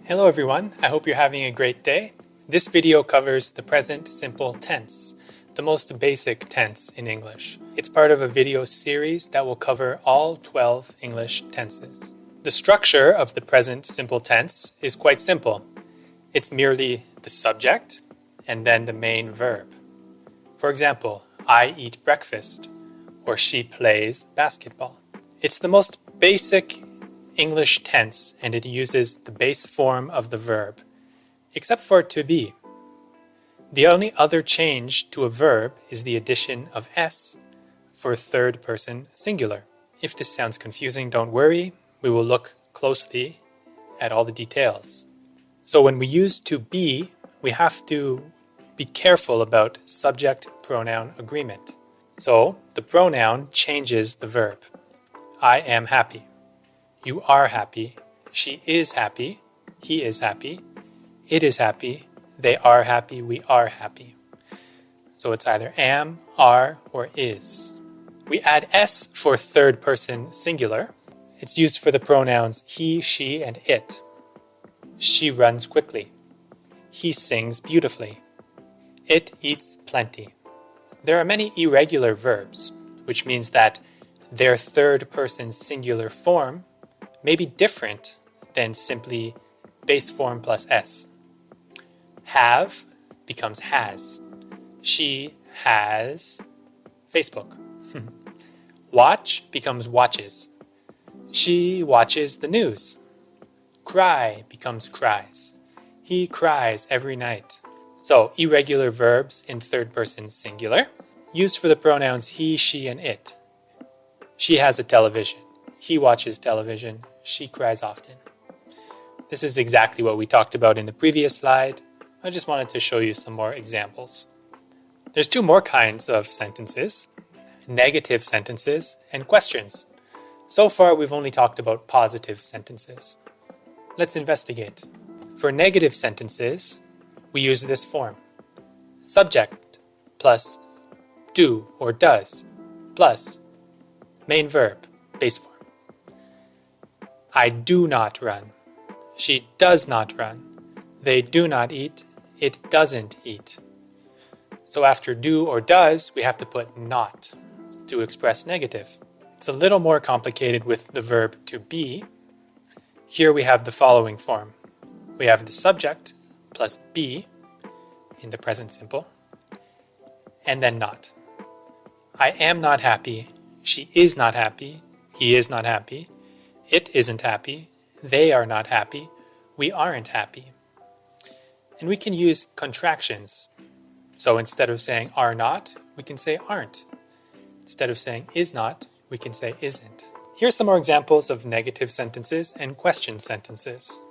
Hello everyone, I hope you're having a great day. This video covers the present simple tense, the most basic tense in English. It's part of a video series that will cover all 12 English tenses. The structure of the present simple tense is quite simple. It's merely the subject and then the main verb. For example, I eat breakfast or she plays basketball. It's the most basic English tense and it uses the base form of the verb, except for to be. The only other change to a verb is the addition of s for third person singular. If this sounds confusing, don't worry. We will look closely at all the details. So when we use to be, we have to be careful about subject-pronoun agreement. So the pronoun changes the verb. I am happy. You are happy. She is happy. He is happy. It is happy. They are happy. We are happy. So it's either am, are, or is. We add s for third person singular. It's used for the pronouns he, she, and it. She runs quickly. He sings beautifully. It eats plenty. There are many irregular verbs, which means that their third person singular form may be different than simply base form plus s. Have becomes has. She has Facebook. Watch becomes watches. She watches the news. Cry becomes cries. He cries every night. So, irregular verbs in third person singular, used for the pronouns he, she, and it. She has a television. He watches television. She cries often. This is exactly what we talked about in the previous slide. I just wanted to show you some more examples. There's two more kinds of sentences, negative sentences and questions. So far, we've only talked about positive sentences. Let's investigate. For negative sentences, we use this form. Subject plus do or does plus main verb, base form. I do not run. She does not run. They do not eat. It doesn't eat. So after do or does, we have to put not to express negative. It's a little more complicated with the verb to be. Here we have the following form. We have the subject plus be in the present simple, and then not. I am not happy. She is not happy. He is not happy. It isn't happy. They are not happy. We aren't happy. And we can use contractions. So instead of saying are not, we can say aren't. Instead of saying is not, we can say isn't. Here's some more examples of negative sentences and question sentences.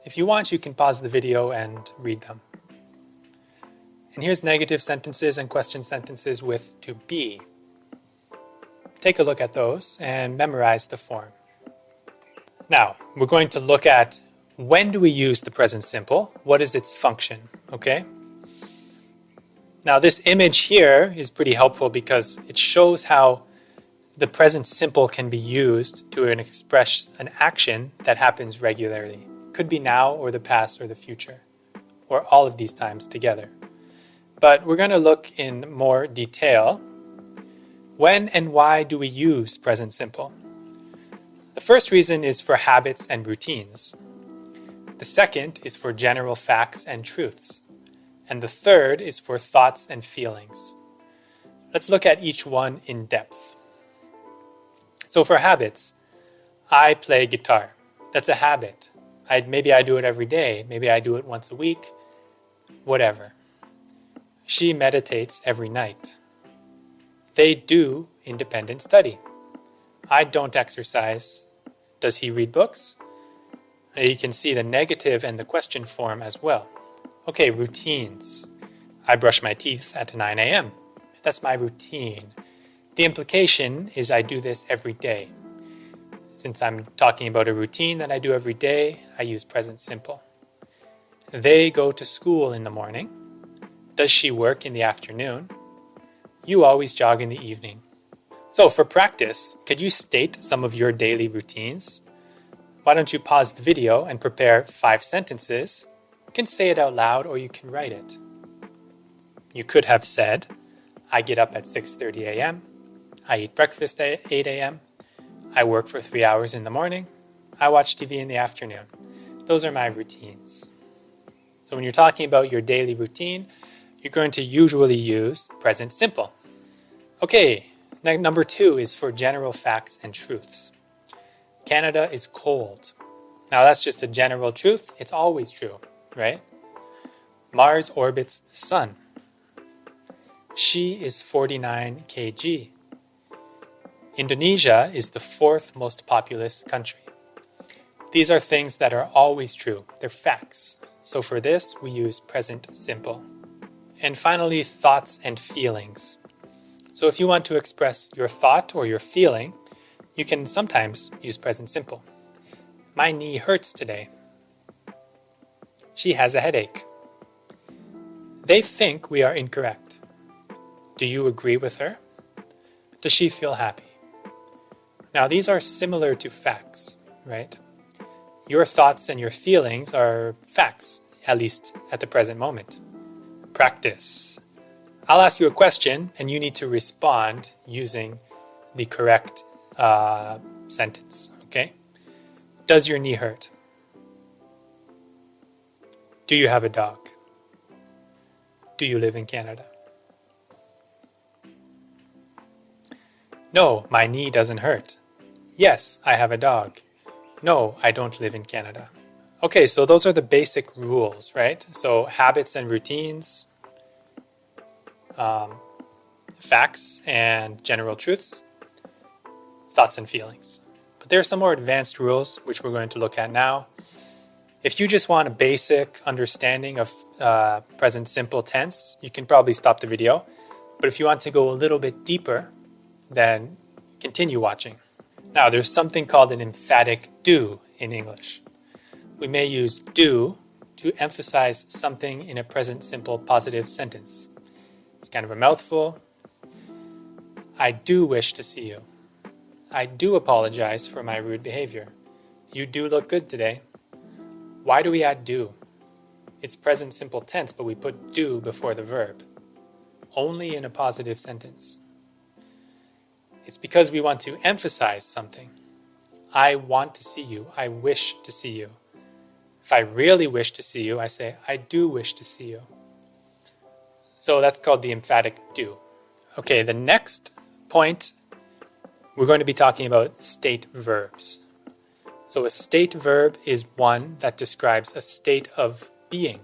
If you want, you can pause the video and read them. And here's negative sentences and question sentences with to be. Take a look at those and memorize the form. Now, we're going to look at when do we use the present simple? What is its function? Okay? Now, this image here is pretty helpful because it shows how the present simple can be used to express an action that happens regularly. It could be now or the past or the future, or all of these times together. But we're going to look in more detail. When and why do we use present simple? The first reason is for habits and routines. The second is for general facts and truths. And the third is for thoughts and feelings. Let's look at each one in depth. So for habits, I play guitar. That's a habit. Maybe I do it every day. Maybe I do it once a week. Whatever. She meditates every night. They do independent study. I don't exercise. Does he read books? You can see the negative and the question form as well. Okay, routines. I brush my teeth at 9 a.m. That's my routine. The implication is I do this every day. Since I'm talking about a routine that I do every day, I use present simple. They go to school in the morning. Does she work in the afternoon? You always jog in the evening. So for practice, could you state some of your daily routines? why don't you pause the video and prepare 5 sentences? You can say it out loud or you can write it. You could have said, I get up at 6:30 a.m. I eat breakfast at 8 a.m. I work for 3 hours in the morning. I watch TV in the afternoon. Those are my routines. So when you're talking about your daily routine, you're going to usually use present simple. Okay, number 2 is for general facts and truths. Canada is cold. Now that's just a general truth. It's always true, right? Mars orbits the sun. She is 49 kg. Indonesia is the 4th most populous country. These are things that are always true. They're facts. So for this, we use present simple. And finally, thoughts and feelings. So if you want to express your thought or your feeling, you can sometimes use present simple. My knee hurts today. She has a headache. They think we are incorrect. Do you agree with her? Does she feel happy? Now, these are similar to facts, right? Your thoughts and your feelings are facts, at least at the present moment. Practice. I'll ask you a question, and you need to respond using the correct sentence, okay? Does your knee hurt? Do you have a dog? Do you live in Canada? No, my knee doesn't hurt. Yes, I have a dog. No, I don't live in Canada. Okay, so those are the basic rules, right? So habits and routines, facts and general truths, thoughts and feelings. But there are some more advanced rules which we're going to look at now. If you just want a basic understanding of present simple tense, you can probably stop the video. But if you want to go a little bit deeper, then continue watching. Now, there's something called an emphatic do in English. We may use do to emphasize something in a present simple positive sentence. It's kind of a mouthful. I do wish to see you. I do apologize for my rude behavior. You do look good today. Why do we add do? It's present simple tense, but we put do before the verb. Only in a positive sentence. It's because we want to emphasize something. I want to see you. I wish to see you. If I really wish to see you, I say, I do wish to see you. So that's called the emphatic do. Okay, the next point, we're going to be talking about state verbs. So a state verb is one that describes a state of being,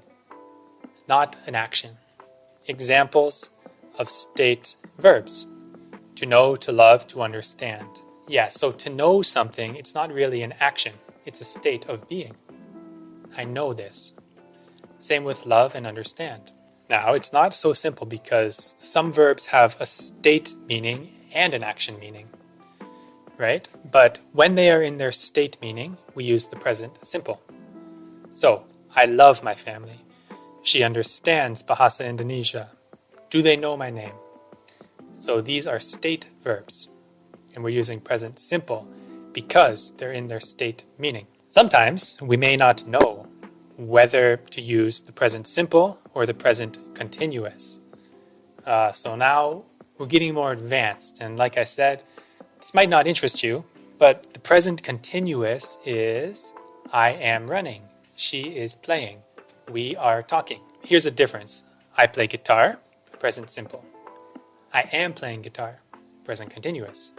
not an action. Examples of state verbs. To know, to love, to understand. Yeah, so to know something, it's not really an action. It's a state of being. I know this. Same with love and understand. Now, it's not so simple because some verbs have a state meaning and an action meaning, right? But when they are in their state meaning, we use the present simple. So, I love my family. She understands Bahasa Indonesia. Do they know my name? So these are state verbs, and we're using present simple because they're in their state meaning. Sometimes we may not know whether to use the present simple or the present continuous. So now we're getting more advanced, and like I said, this might not interest you, but the present continuous is I am running, she is playing, we are talking. Here's a difference. I play guitar, present simple. I am playing guitar, present continuous.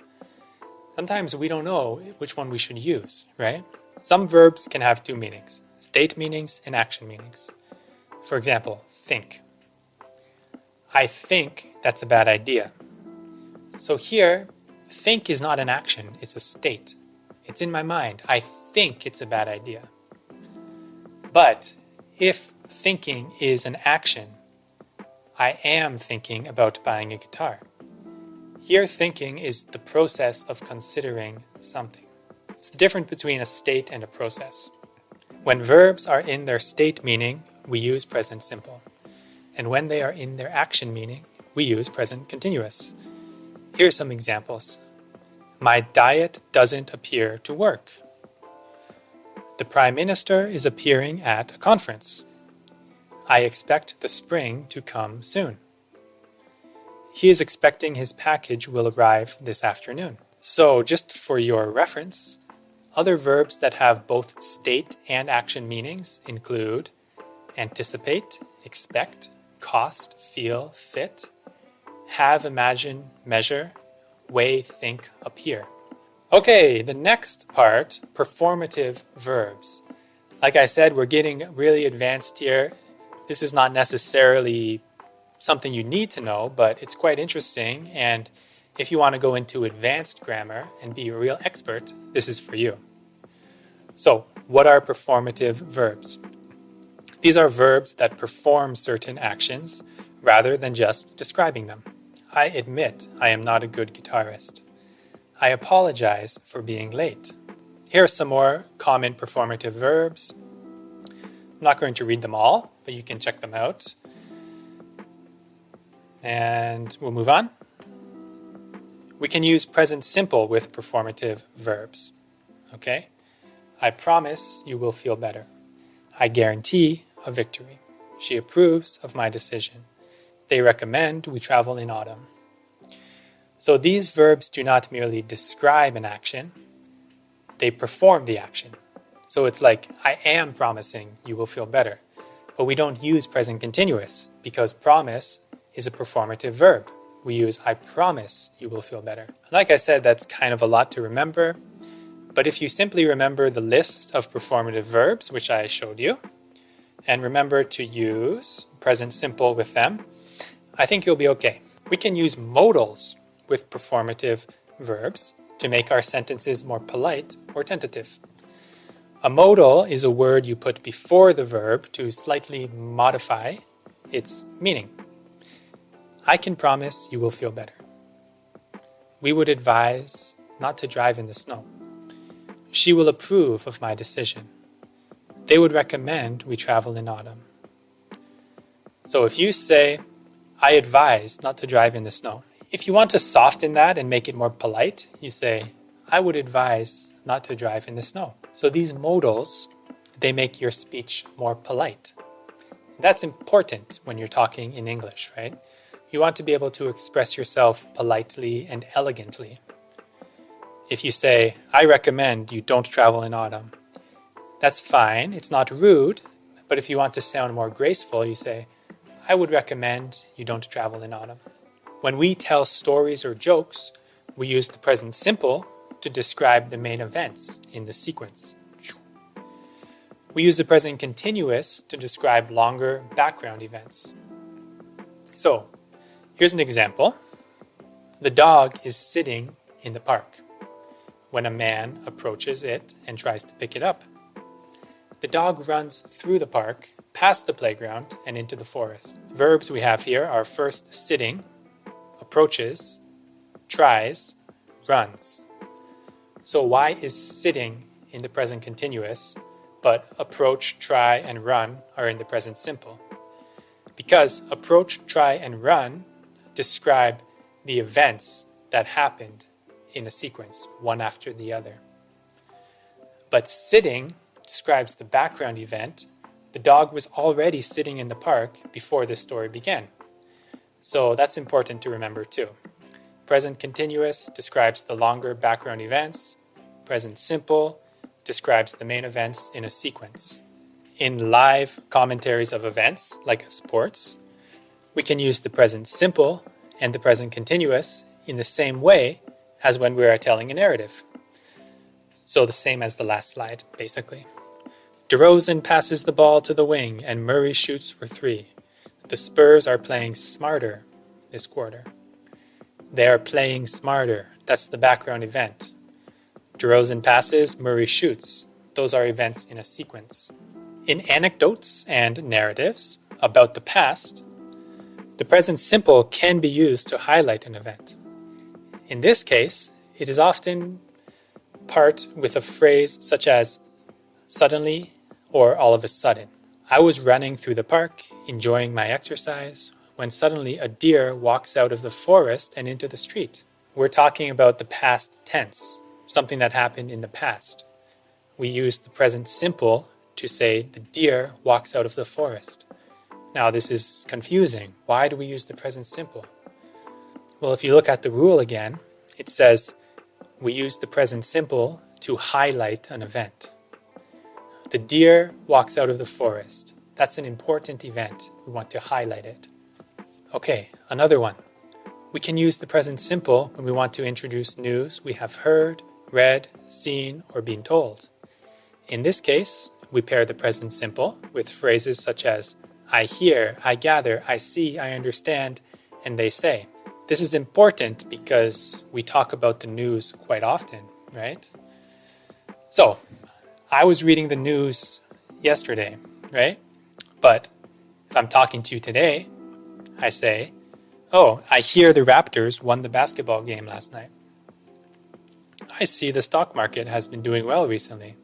Sometimes we don't know which one we should use, right? Some verbs can have two meanings, state meanings and action meanings. For example, think. I think that's a bad idea. So here, think is not an action, it's a state. It's in my mind. I think it's a bad idea. But if thinking is an action, I am thinking about buying a guitar. Here, thinking is the process of considering something. It's the difference between a state and a process. When verbs are in their state meaning, we use present simple. And when they are in their action meaning, we use present continuous. Here are some examples. My diet doesn't appear to work. The Prime Minister is appearing at a conference. I expect the spring to come soon. He is expecting his package will arrive this afternoon. So, just for your reference, other verbs that have both state and action meanings include anticipate, expect, cost, feel, fit, have, imagine, measure, weigh, think, appear. Okay, the next part, performative verbs. Like I said, we're getting really advanced here. This is not necessarily something you need to know, but it's quite interesting. And if you want to go into advanced grammar and be a real expert, this is for you. So, what are performative verbs? These are verbs that perform certain actions rather than just describing them. I admit I am not a good guitarist. I apologize for being late. Here are some more common performative verbs. I'm not going to read them all, but you can check them out. And we'll move on. We can use present simple with performative verbs. Okay? I promise you will feel better. I guarantee a victory. She approves of my decision. They recommend we travel in autumn. So these verbs do not merely describe an action, they perform the action. So it's like, I am promising you will feel better. But we don't use present continuous because promise is a performative verb. We use I promise you will feel better. Like I said, that's kind of a lot to remember. But if you simply remember the list of performative verbs, which I showed you, and remember to use present simple with them, I think you'll be okay. We can use modals with performative verbs to make our sentences more polite or tentative. A modal is a word you put before the verb to slightly modify its meaning. I can promise you will feel better. We would advise not to drive in the snow. She will approve of my decision. They would recommend we travel in autumn. So if you say, I advise not to drive in the snow. If you want to soften that and make it more polite, you say, I would advise not to drive in the snow. So these modals, they make your speech more polite. That's important when you're talking in English, right? You want to be able to express yourself politely and elegantly. If you say, I recommend you don't travel in autumn, that's fine, it's not rude, but if you want to sound more graceful, you say, I would recommend you don't travel in autumn. When we tell stories or jokes, we use the present simple to describe the main events in the sequence. We use the present continuous to describe longer background events. So, here's an example. The dog is sitting in the park when a man approaches it and tries to pick it up. The dog runs through the park, past the playground, and into the forest. Verbs we have here are first sitting, approaches, tries, runs. So why is sitting in the present continuous, but approach, try, and run are in the present simple? Because approach, try, and run describe the events that happened in a sequence, one after the other. But sitting describes the background event. The dog was already sitting in the park before this story began. So that's important to remember too. Present continuous describes the longer background events. Present simple describes the main events in a sequence. In live commentaries of events, like sports, we can use the present simple and the present continuous in the same way as when we are telling a narrative. So the same as the last slide, basically. DeRozan passes the ball to the wing and Murray shoots for 3. The Spurs are playing smarter this quarter. They are playing smarter. That's the background event. DeRozan passes, Murray shoots. Those are events in a sequence. In anecdotes and narratives about the past, the present simple can be used to highlight an event. In this case, it is often part with a phrase such as suddenly or all of a sudden. I was running through the park, enjoying my exercise, when suddenly a deer walks out of the forest and into the street. We're talking about the past tense, something that happened in the past. we use the present simple to say the deer walks out of the forest. Now this is confusing. Why do we use the present simple? Well, if you look at the rule again, it says we use the present simple to highlight an event. The deer walks out of the forest. That's an important event. We want to highlight it. Okay, another one. We can use the present simple when we want to introduce news we have heard, read, seen, or been told. In this case, we pair the present simple with phrases such as I hear, I gather, I see, I understand, and they say. This is important because we talk about the news quite often, right? So, I was reading the news yesterday, right? But if I'm talking to you today, I say, oh, I hear the Raptors won the basketball game last night. I see the stock market has been doing well recently.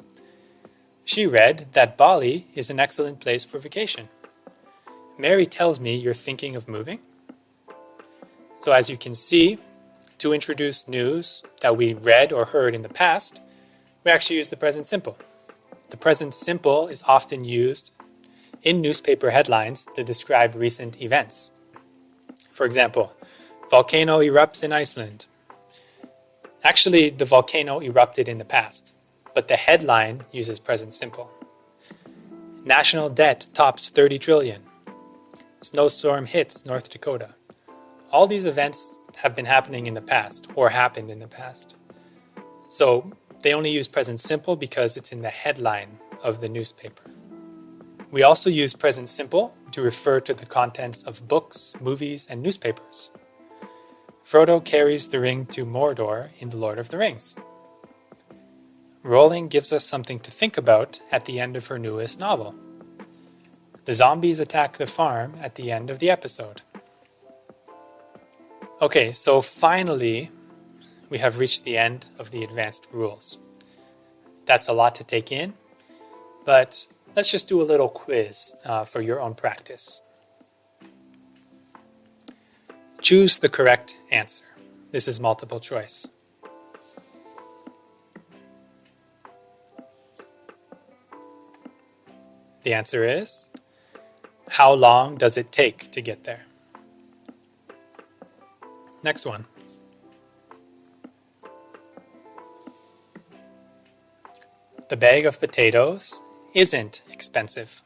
She read that Bali is an excellent place for vacation. Mary tells me you're thinking of moving. So as you can see, to introduce news that we read or heard in the past, we actually use the present simple. The present simple is often used in newspaper headlines to describe recent events. For example, volcano erupts in Iceland. Actually, the volcano erupted in the past, but the headline uses present simple. National debt tops 30 trillion. Snowstorm hits North Dakota. All these events have been happening in the past or happened in the past. So they only use present simple because it's in the headline of the newspaper. We also use present simple to refer to the contents of books, movies, and newspapers. Frodo carries the ring to Mordor in The Lord of the Rings. Rowling gives us something to think about at the end of her newest novel. The zombies attack the farm at the end of the episode. Okay, so finally, we have reached the end of the advanced rules. That's a lot to take in, but let's just do a little quiz for your own practice. Choose the correct answer. This is multiple choice. The answer is, how long does it take to get there? Next one. The bag of potatoes isn't expensive.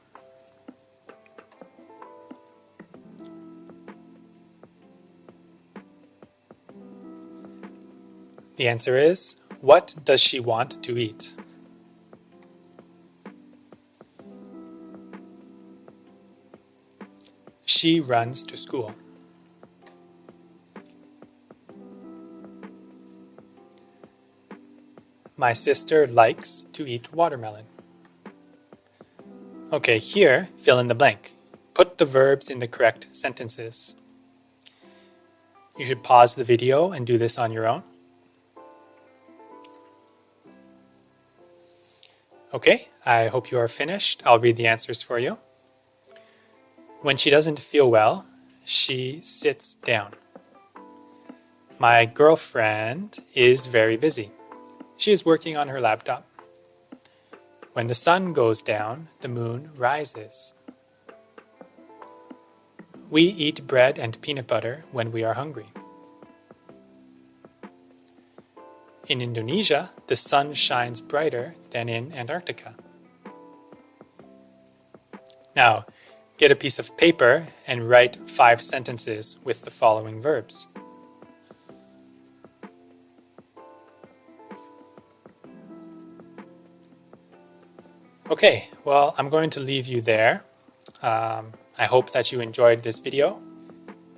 The answer is, what does she want to eat? She runs to school. My sister likes to eat watermelon. Okay, here, fill in the blank. Put the verbs in the correct sentences. You should pause the video and do this on your own. Okay, I hope you are finished. I'll read the answers for you. When she doesn't feel well, she sits down. My girlfriend is very busy. She is working on her laptop. When the sun goes down, the moon rises. We eat bread and peanut butter when we are hungry. In Indonesia, the sun shines brighter than in Antarctica. Now, get a piece of paper and write 5 sentences with the following verbs. Okay, well, I'm going to leave you there. I hope that you enjoyed this video.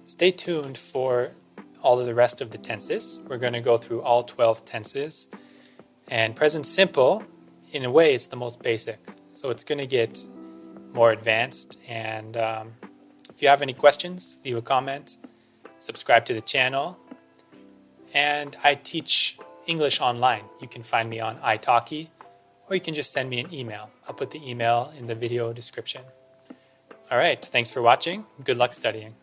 Stay tuned for all of the rest of the tenses. We're going to go through all 12 tenses. And present simple, in a way, it's the most basic. So it's going to get more advanced. And if you have any questions, leave a comment, subscribe to the channel. And I teach English online. You can find me on italki, or you can just send me an email. I'll put the email in the video description. All right, thanks for watching. Good luck studying.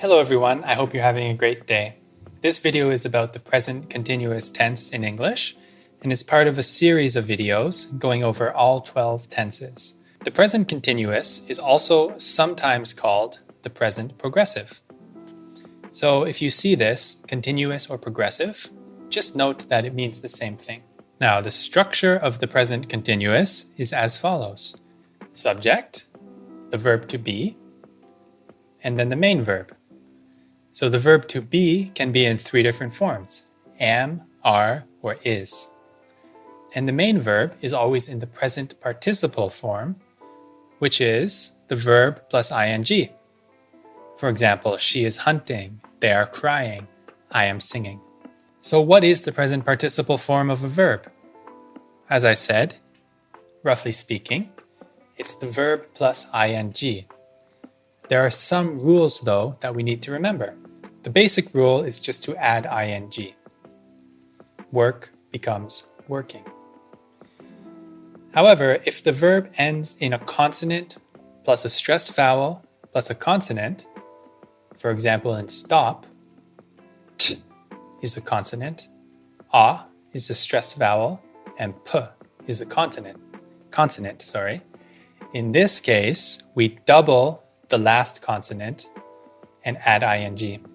Hello everyone, I hope you're having a great day. This video is about the present continuous tense in English, and it's part of a series of videos going over all 12 tenses. The present continuous is also sometimes called the present progressive. So if you see this, continuous or progressive, just note that it means the same thing. Now, the structure of the present continuous is as follows. Subject, the verb to be, and then the main verb. So the verb to be can be in three different forms: am, are, or is. And the main verb is always in the present participle form, which is the verb plus ing. For example, she is hunting, they are crying, I am singing. So what is the present participle form of a verb? As I said, roughly speaking, it's the verb plus ing. There are some rules, though, that we need to remember. The basic rule is just to add ing. Work becomes working. However, if the verb ends in a consonant plus a stressed vowel plus a consonant, for example in stop, t is a consonant, a is a stressed vowel, and p is a consonant. In this case, we double the last consonant and add ing.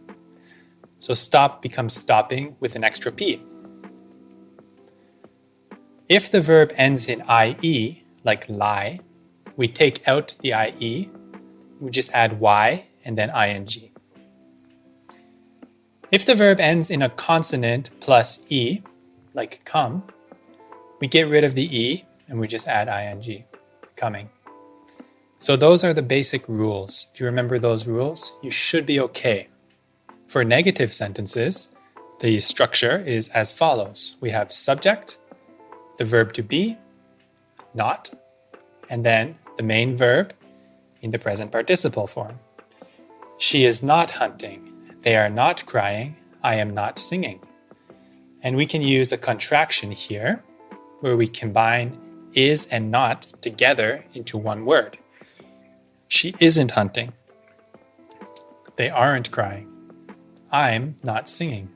So stop becomes stopping with an extra p. If the verb ends in ie, like lie, we take out the ie, we just add y and then ing. If the verb ends in a consonant plus e, like come, we get rid of the e and we just add ing, coming. So those are the basic rules. If you remember those rules, you should be okay. For negative sentences, the structure is as follows. We have subject, the verb to be, not, and then the main verb in the present participle form. She is not hunting, they are not crying, I am not singing. And we can use a contraction here where we combine is and not together into one word. She isn't hunting. They aren't crying. I'm not singing.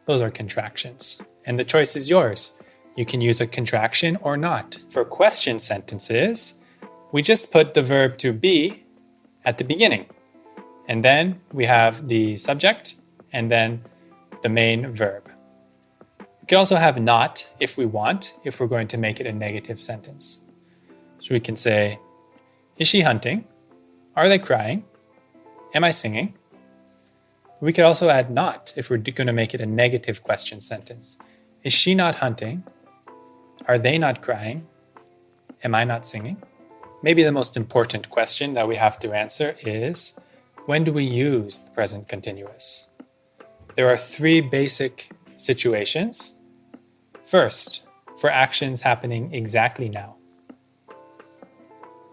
Those are contractions. And the choice is yours. You can use a contraction or not. For question sentences, we just put the verb to be at the beginning. And then we have the subject and then the main verb. We can also have not if we want, if we're going to make it a negative sentence. So we can say, is she hunting? Are they crying? Am I singing? We could also add not if we're going to make it a negative question sentence. Is she not hunting? Are they not crying? Am I not singing? Maybe the most important question that we have to answer is, when do we use the present continuous? There are three basic situations. First, for actions happening exactly now.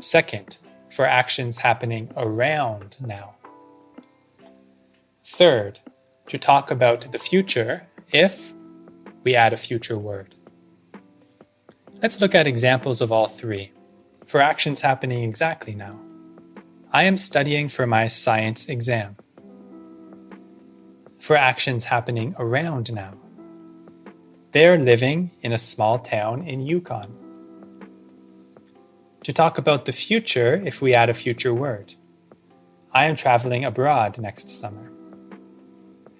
Second, for actions happening around now. Third, to talk about the future if we add a future word. Let's look at examples of all three. For actions happening exactly now. I am studying for my science exam. For actions happening around now. They're living in a small town in Yukon. To talk about the future if we add a future word. I am traveling abroad next summer.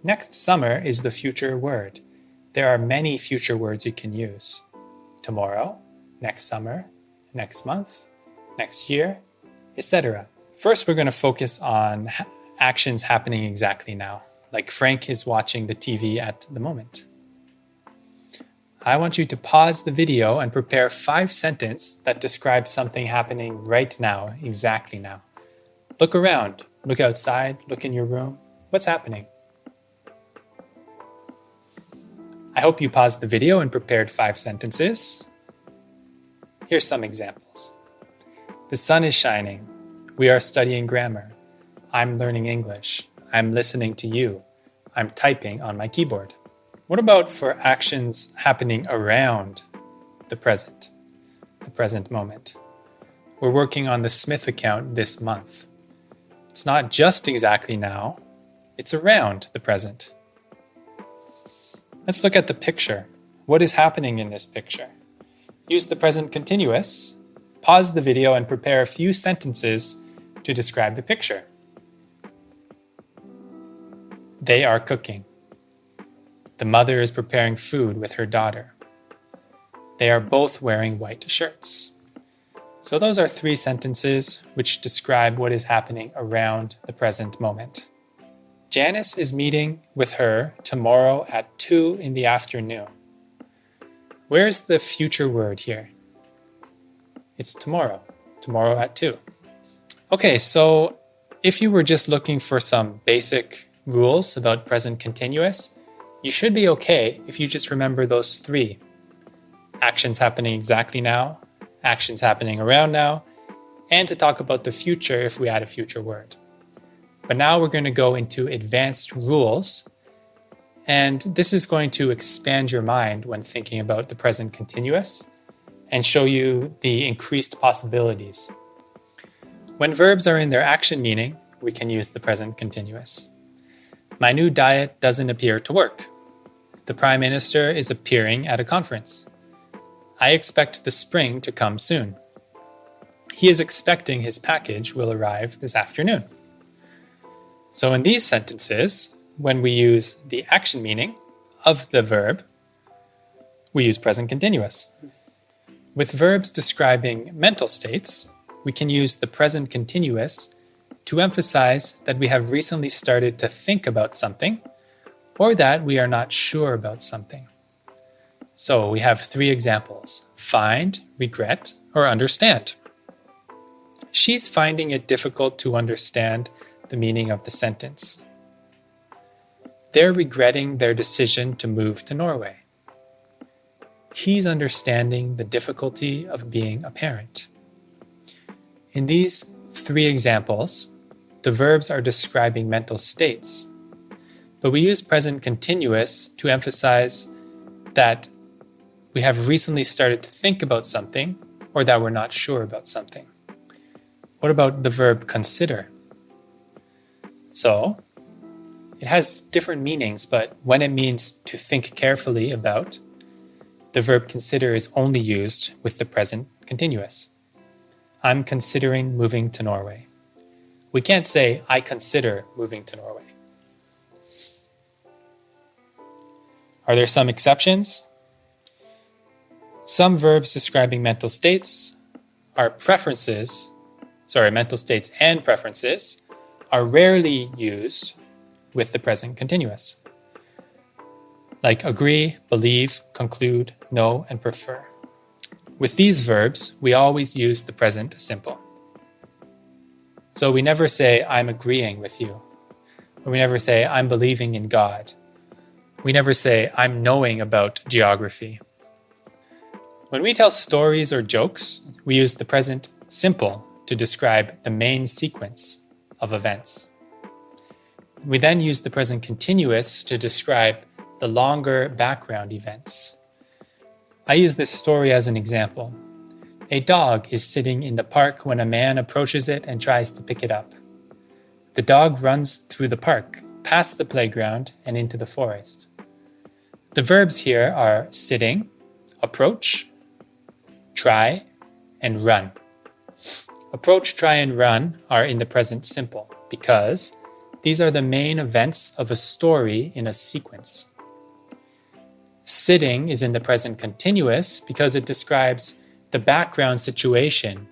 Next summer is the future word. There are many future words you can use. Tomorrow, next summer, next month, next year, etc. First, we're going to focus on actions happening exactly now, like Frank is watching the TV at the moment. I want you to pause the video and prepare 5 sentences that describe something happening right now, exactly now. Look around, look outside, look in your room. What's happening? I hope you paused the video and prepared 5 sentences. Here's some examples. The sun is shining. We are studying grammar. I'm learning English. I'm listening to you. I'm typing on my keyboard. What about for actions happening around the present moment? We're working on the Smith account this month. It's not just exactly now, it's around the present. Let's look at the picture. What is happening in this picture? Use the present continuous, pause the video and prepare a few sentences to describe the picture. They are cooking. The mother is preparing food with her daughter. They are both wearing white shirts. So those are 3 sentences which describe what is happening around the present moment. Janice is meeting with her tomorrow at 2 in the afternoon. Where's the future word here? It's tomorrow. Tomorrow at 2. Okay, so if you were just looking for some basic rules about present continuous, you should be okay if you just remember those 3. Actions happening exactly now, actions happening around now, and to talk about the future if we add a future word. But now we're going to go into advanced rules, and this is going to expand your mind when thinking about the present continuous and show you the increased possibilities. When verbs are in their action meaning, we can use the present continuous. My new diet doesn't appear to work. The Prime Minister is appearing at a conference. I expect the spring to come soon. He is expecting his package will arrive this afternoon. So in these sentences, when we use the action meaning of the verb, we use present continuous. With verbs describing mental states, we can use the present continuous to emphasize that we have recently started to think about something or that we are not sure about something. So we have 3 examples: find, regret, or understand. She's finding it difficult to understand the meaning of the sentence. They're regretting their decision to move to Norway. He's understanding the difficulty of being a parent. In these 3 examples, the verbs are describing mental states, but we use present continuous to emphasize that we have recently started to think about something or that we're not sure about something. What about the verb consider? So, it has different meanings, but when it means to think carefully about, the verb consider is only used with the present continuous. I'm considering moving to Norway. We can't say, I consider moving to Norway. Are there some exceptions? Some verbs describing mental states and preferences are rarely used with the present continuous, like agree, believe, conclude, know, and prefer. With these verbs, we always use the present simple. So we never say, I'm agreeing with you. Or we never say, I'm believing in God. We never say, I'm knowing about geography. When we tell stories or jokes, we use the present simple to describe the main sequence of events. We then use the present continuous to describe the longer background events. I use this story as an example. A dog is sitting in the park when a man approaches it and tries to pick it up. The dog runs through the park, past the playground, and into the forest. The verbs here are sitting, approach, try, and run. Approach, try, and run are in the present simple because these are the main events of a story in a sequence. Sitting is in the present continuous because it describes the background situation.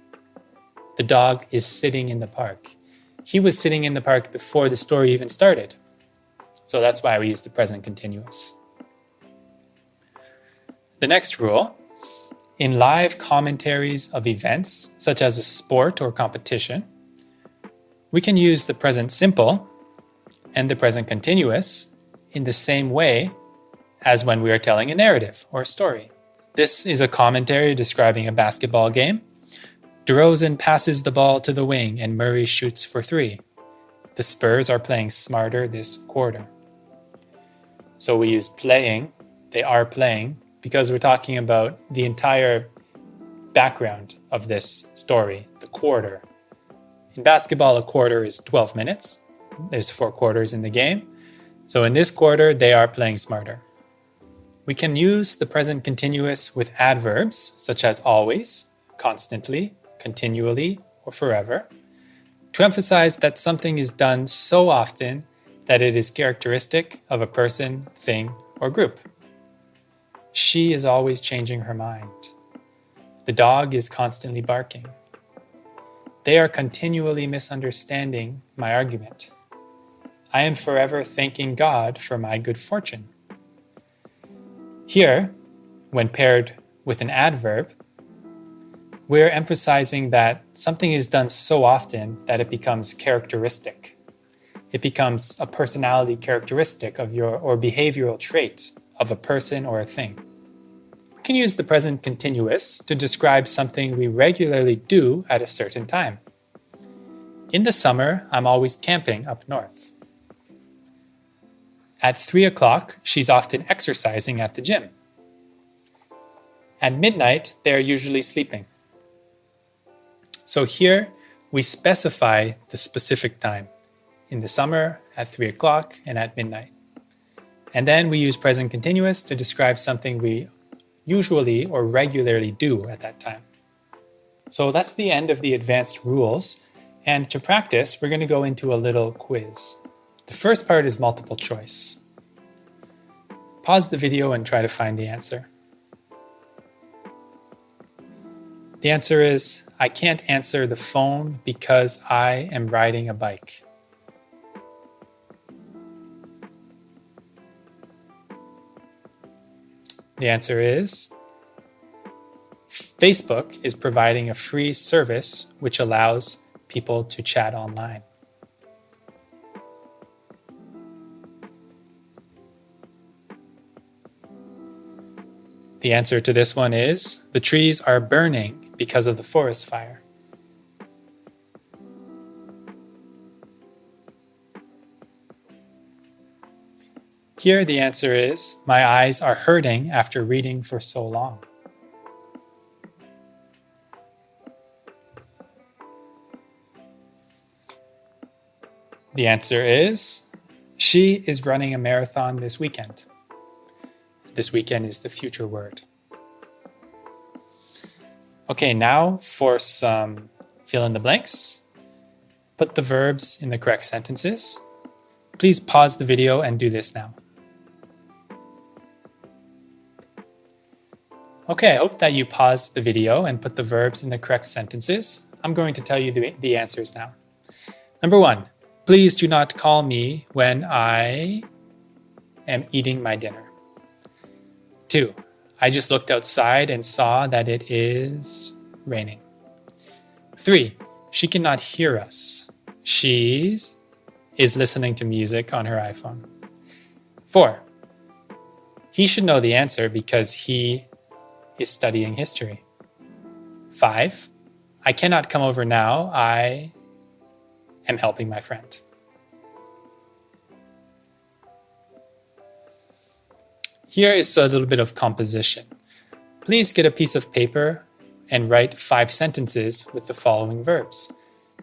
The dog is sitting in the park. He was sitting in the park before the story even started. So that's why we use the present continuous. The next rule, in live commentaries of events, such as a sport or competition, we can use the present simple and the present continuous in the same way as when we are telling a narrative or a story. This is a commentary describing a basketball game. DeRozan passes the ball to the wing and Murray shoots for 3. The Spurs are playing smarter this quarter. So we use playing, they are playing, because we're talking about the entire background of this story, the quarter. In basketball, a quarter is 12 minutes. There's 4 quarters in the game. So in this quarter, they are playing smarter. We can use the present continuous with adverbs, such as always, constantly, continually, or forever, to emphasize that something is done so often that it is characteristic of a person, thing, or group. She is always changing her mind. The dog is constantly barking. They are continually misunderstanding my argument. I am forever thanking God for my good fortune. Here, when paired with an adverb, we're emphasizing that something is done so often that it becomes characteristic. It becomes a personality characteristic of or behavioral trait of a person or a thing. We can use the present continuous to describe something we regularly do at a certain time. In the summer, I'm always camping up north. At 3 o'clock, she's often exercising at the gym. At midnight, they are usually sleeping. So here, we specify the specific time. In the summer, at 3 o'clock, and at midnight. And then we use present continuous to describe something we usually or regularly do at that time. So that's the end of the advanced rules. And to practice, we're going to go into a little quiz. The first part is multiple choice. Pause the video and try to find the answer. The answer is, I can't answer the phone because I am riding a bike. The answer is, Facebook is providing a free service which allows people to chat online. The answer to this one is, the trees are burning because of the forest fire. Here the answer is, my eyes are hurting after reading for so long. The answer is, she is running a marathon this weekend. This weekend is the future word. Okay, now for some fill in the blanks. Put the verbs in the correct sentences. Please pause the video and do this now. Okay, I hope that you paused the video and put the verbs in the correct sentences. I'm going to tell you the answers now. Number 1, please do not call me when I am eating my dinner. 2, I just looked outside and saw that it is raining. 3, she cannot hear us. She is listening to music on her iPhone. 4, he should know the answer because he is studying history. 5, I cannot come over now. I am helping my friend. Here is a little bit of composition. Please get a piece of paper and write 5 sentences with the following verbs.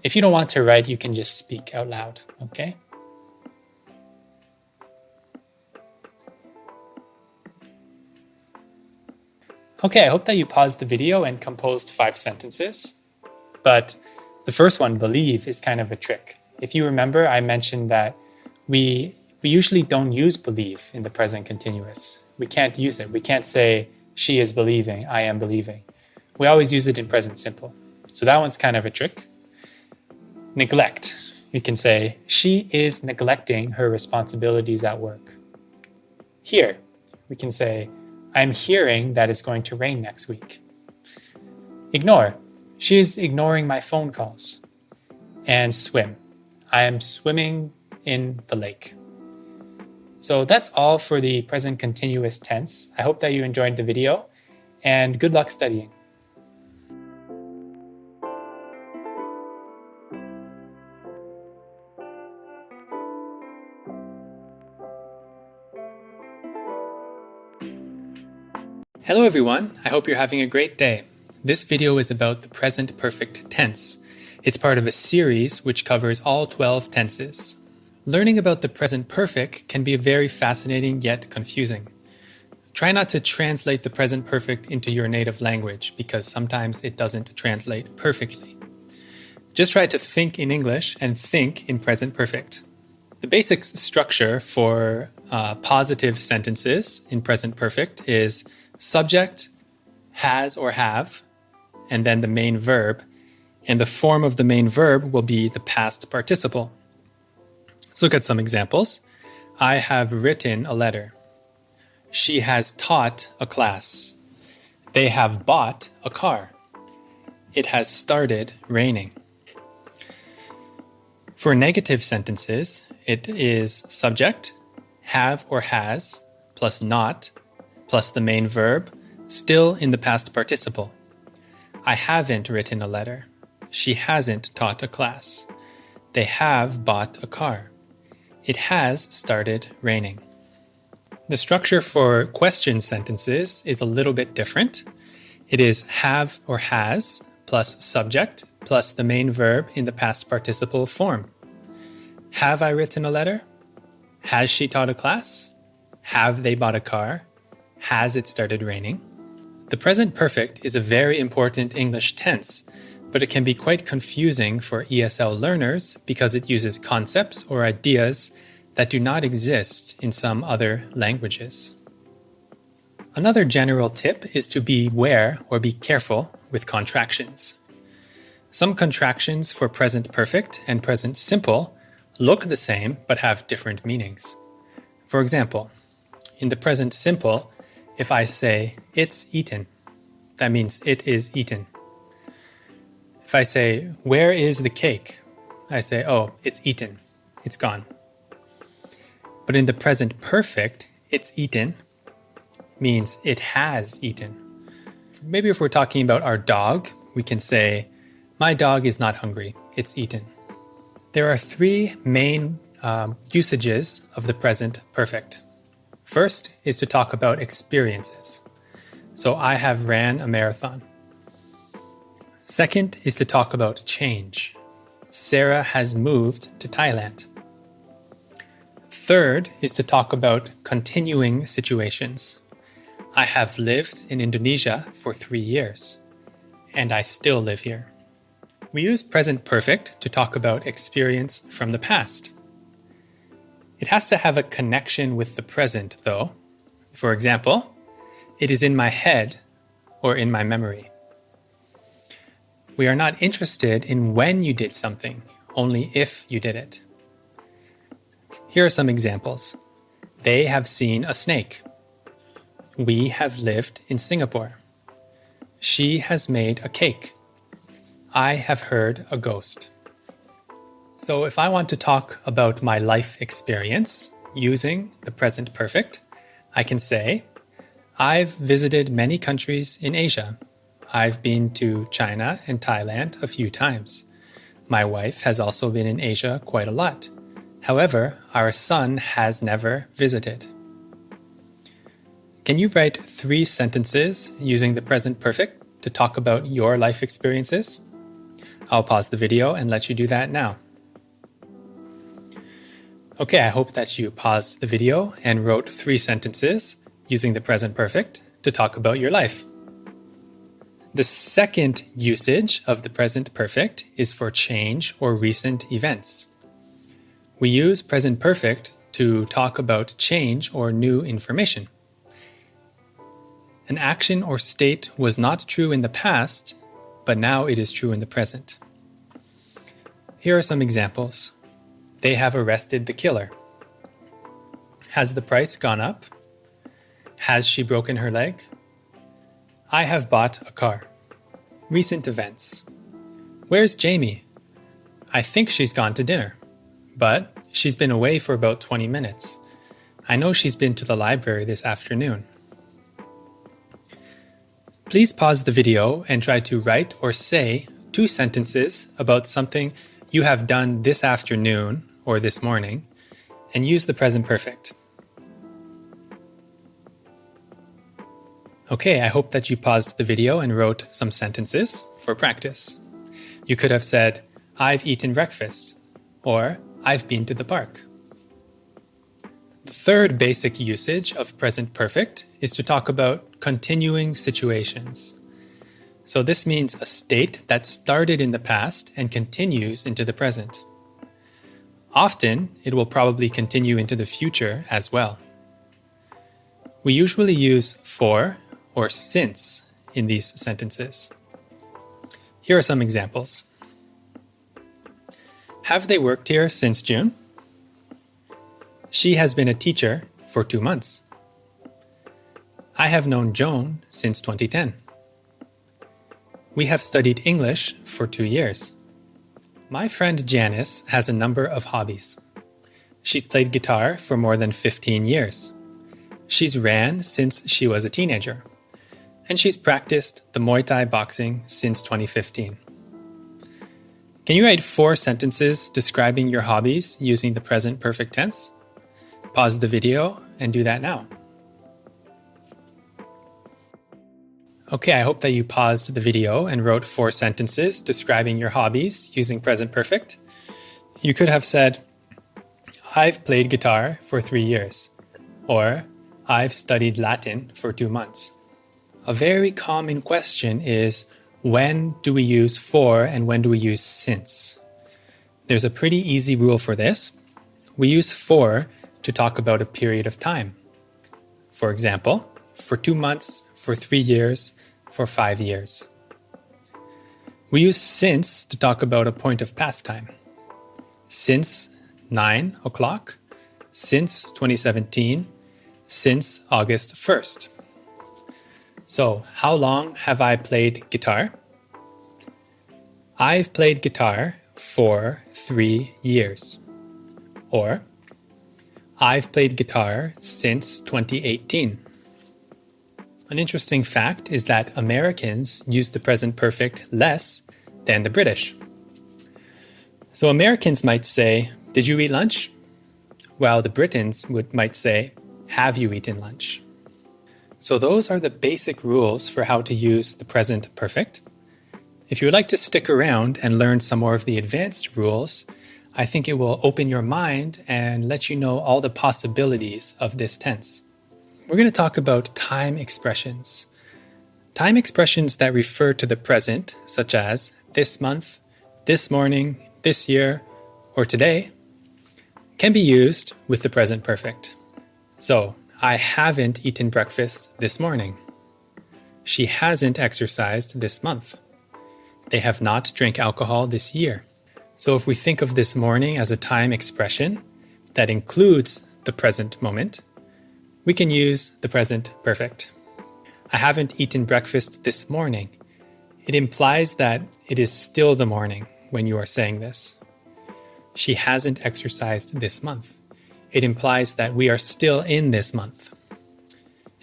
If you don't want to write, you can just speak out loud, okay? Okay, I hope that you paused the video and composed 5 sentences. But the first one, believe, is kind of a trick. If you remember, I mentioned that we usually don't use believe in the present continuous. We can't use it. We can't say, she is believing, I am believing. We always use it in present simple. So that one's kind of a trick. Neglect. We can say, she is neglecting her responsibilities at work. Hear. We can say, I'm hearing that it's going to rain next week. Ignore. She is ignoring my phone calls. And swim. I am swimming in the lake. So that's all for the present continuous tense. I hope that you enjoyed the video, and good luck studying. Hello everyone, I hope you're having a great day. This video is about the present perfect tense. It's part of a series which covers all 12 tenses. Learning about the present perfect can be very fascinating yet confusing. Try not to translate the present perfect into your native language because sometimes it doesn't translate perfectly. Just try to think in English and think in present perfect. The basic structure for positive sentences in present perfect is subject, has or have, and then the main verb. And the form of the main verb will be the past participle. Let's look at some examples. I have written a letter. She has taught a class. They have bought a car. It has started raining. For negative sentences, it is subject, have or has, plus not, plus the main verb, still in the past participle. I haven't written a letter. She hasn't taught a class. They have bought a car. It has started raining. The structure for question sentences is a little bit different. It is have or has plus subject plus the main verb in the past participle form. Have I written a letter? Has she taught a class? Have they bought a car? Has it started raining? The present perfect is a very important English tense, but it can be quite confusing for ESL learners because it uses concepts or ideas that do not exist in some other languages. Another general tip is to beware or be careful with contractions. Some contractions for present perfect and present simple look the same but have different meanings. For example, in the present simple, if I say, it's eaten, that means it is eaten. If I say, where is the cake? I say, oh, it's eaten. It's gone. But in the present perfect, it's eaten means it has eaten. Maybe if we're talking about our dog, we can say, my dog is not hungry. It's eaten. There are three main usages of the present perfect. First is to talk about experiences. So I have ran a marathon. Second is to talk about change. Sarah has moved to Thailand. Third is to talk about continuing situations. I have lived in Indonesia for 3 years, and I still live here. We use present perfect to talk about experience from the past. It has to have a connection with the present, though. For example, it is in my head or in my memory. We are not interested in when you did something, only if you did it. Here are some examples. They have seen a snake. We have lived in Singapore. She has made a cake. I have heard a ghost. So if I want to talk about my life experience using the present perfect, I can say, I've visited many countries in Asia. I've been to China and Thailand a few times. My wife has also been in Asia quite a lot. However, our son has never visited. Can you write 3 sentences using the present perfect to talk about your life experiences? I'll pause the video and let you do that now. Okay, I hope that you paused the video and wrote 3 sentences using the present perfect to talk about your life. The second usage of the present perfect is for change or recent events. We use present perfect to talk about change or new information. An action or state was not true in the past, but now it is true in the present. Here are some examples. They have arrested the killer. Has the price gone up? Has she broken her leg? I have bought a car. Recent events. Where's Jamie? I think she's gone to dinner, but she's been away for about 20 minutes. I know she's been to the library this afternoon. Please pause the video and try to write or say 2 sentences about something you have done this afternoon or this morning, and use the present perfect. Okay, I hope that you paused the video and wrote some sentences for practice. You could have said, I've eaten breakfast, or I've been to the park. The third basic usage of present perfect is to talk about continuing situations. So this means a state that started in the past and continues into the present. Often, it will probably continue into the future as well. We usually use for or since in these sentences. Here are some examples. Have they worked here since June? She has been a teacher for 2 months. I have known Joan since 2010. We have studied English for 2 years. My friend Janice has a number of hobbies. She's played guitar for more than 15 years. She's ran since she was a teenager. And she's practiced the Muay Thai boxing since 2015. Can you write 4 sentences describing your hobbies using the present perfect tense? Pause the video and do that now. Okay, I hope that you paused the video and wrote 4 sentences describing your hobbies using present perfect. You could have said, I've played guitar for 3 years, or I've studied Latin for 2 months. A very common question is, when do we use for and when do we use since? There's a pretty easy rule for this. We use for to talk about a period of time. For example, for 2 months, for 3 years, for 5 years. We use since to talk about a point of past time. Since 9 o'clock, since 2017, since August 1st. So, how long have I played guitar? I've played guitar for 3 years. Or, I've played guitar since 2018. An interesting fact is that Americans use the present perfect less than the British. So Americans might say, did you eat lunch? While the Britons might say, have you eaten lunch? So those are the basic rules for how to use the present perfect. If you would like to stick around and learn some more of the advanced rules, I think it will open your mind and let you know all the possibilities of this tense. We're going to talk about time expressions. Time expressions that refer to the present, such as this month, this morning, this year, or today, can be used with the present perfect. So, I haven't eaten breakfast this morning. She hasn't exercised this month. They have not drank alcohol this year. So if we think of this morning as a time expression that includes the present moment, we can use the present perfect. I haven't eaten breakfast this morning. It implies that it is still the morning when you are saying this. She hasn't exercised this month. It implies that we are still in this month.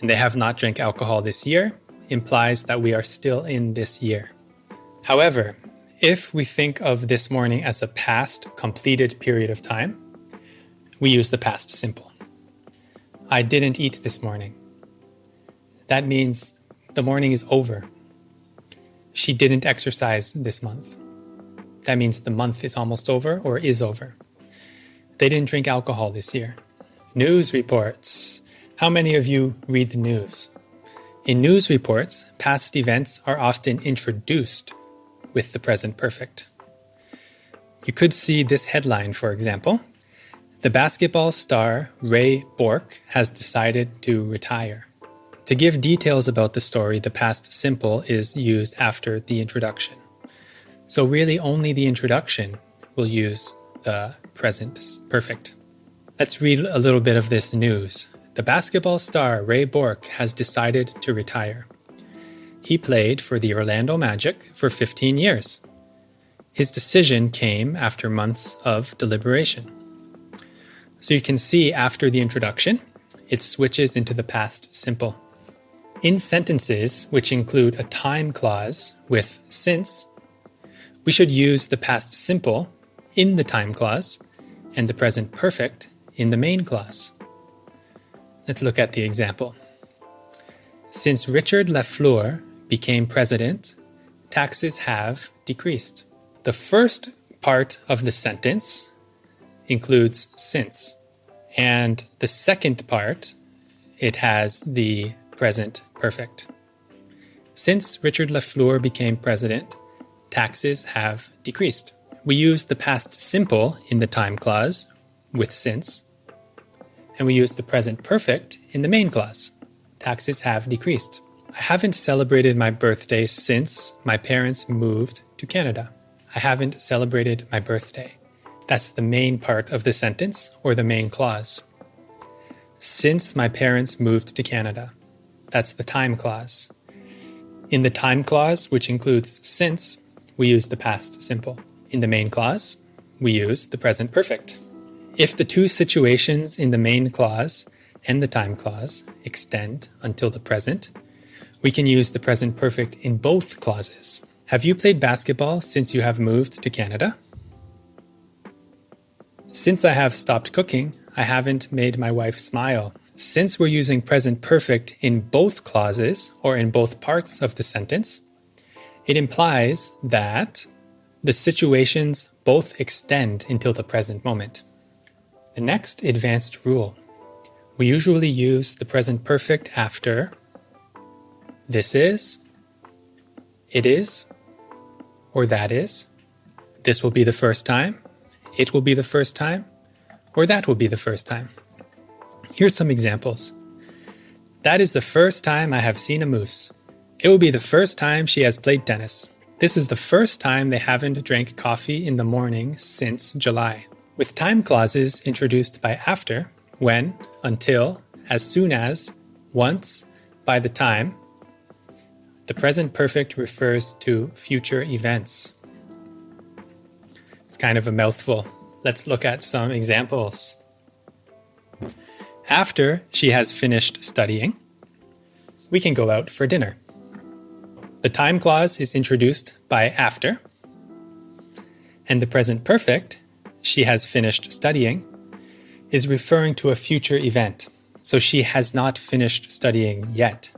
And they have not drank alcohol this year implies that we are still in this year. However, if we think of this morning as a past completed period of time, we use the past simple. I didn't eat this morning. That means the morning is over. She didn't exercise this month. That means the month is almost over or is over. They didn't drink alcohol this year. News reports. How many of you read the news? In news reports, past events are often introduced with the present perfect. You could see this headline, for example. The basketball star Ray Bork has decided to retire. To give details about the story, the past simple is used after the introduction. So really only the introduction will use the present perfect. Let's read a little bit of this news. The basketball star Ray Bork has decided to retire. He played for the Orlando Magic for 15 years. His decision came after months of deliberation. So you can see after the introduction, it switches into the past simple. In sentences which include a time clause with since, we should use the past simple in the time clause and the present perfect in the main clause. Let's look at the example. Since Richard Lafleur became president, taxes have decreased. The first part of the sentence includes since. And the second part, it has the present perfect. Since Richard Lafleur became president, taxes have decreased. We use the past simple in the time clause with since, and we use the present perfect in the main clause. Taxes have decreased. I haven't celebrated my birthday since my parents moved to Canada. I haven't celebrated my birthday. That's the main part of the sentence or the main clause. Since my parents moved to Canada. That's the time clause. In the time clause, which includes since, we use the past simple. In the main clause, we use the present perfect. If the two situations in the main clause and the time clause extend until the present, we can use the present perfect in both clauses. Have you played basketball since you have moved to Canada? Since I have stopped cooking, I haven't made my wife smile. Since we're using present perfect in both clauses or in both parts of the sentence, it implies that the situations both extend until the present moment. The next advanced rule. We usually use the present perfect after this is, it is, or that is. This will be the first time, it will be the first time, or that will be the first time. Here's some examples. That is the first time I have seen a moose. It will be the first time she has played tennis. This is the first time they haven't drank coffee in the morning since July. With time clauses introduced by after, when, until, as soon as, once, by the time, the present perfect refers to future events. It's kind of a mouthful. Let's look at some examples. After she has finished studying, we can go out for dinner. The time clause is introduced by after, and the present perfect, she has finished studying, is referring to a future event. So she has not finished studying yet.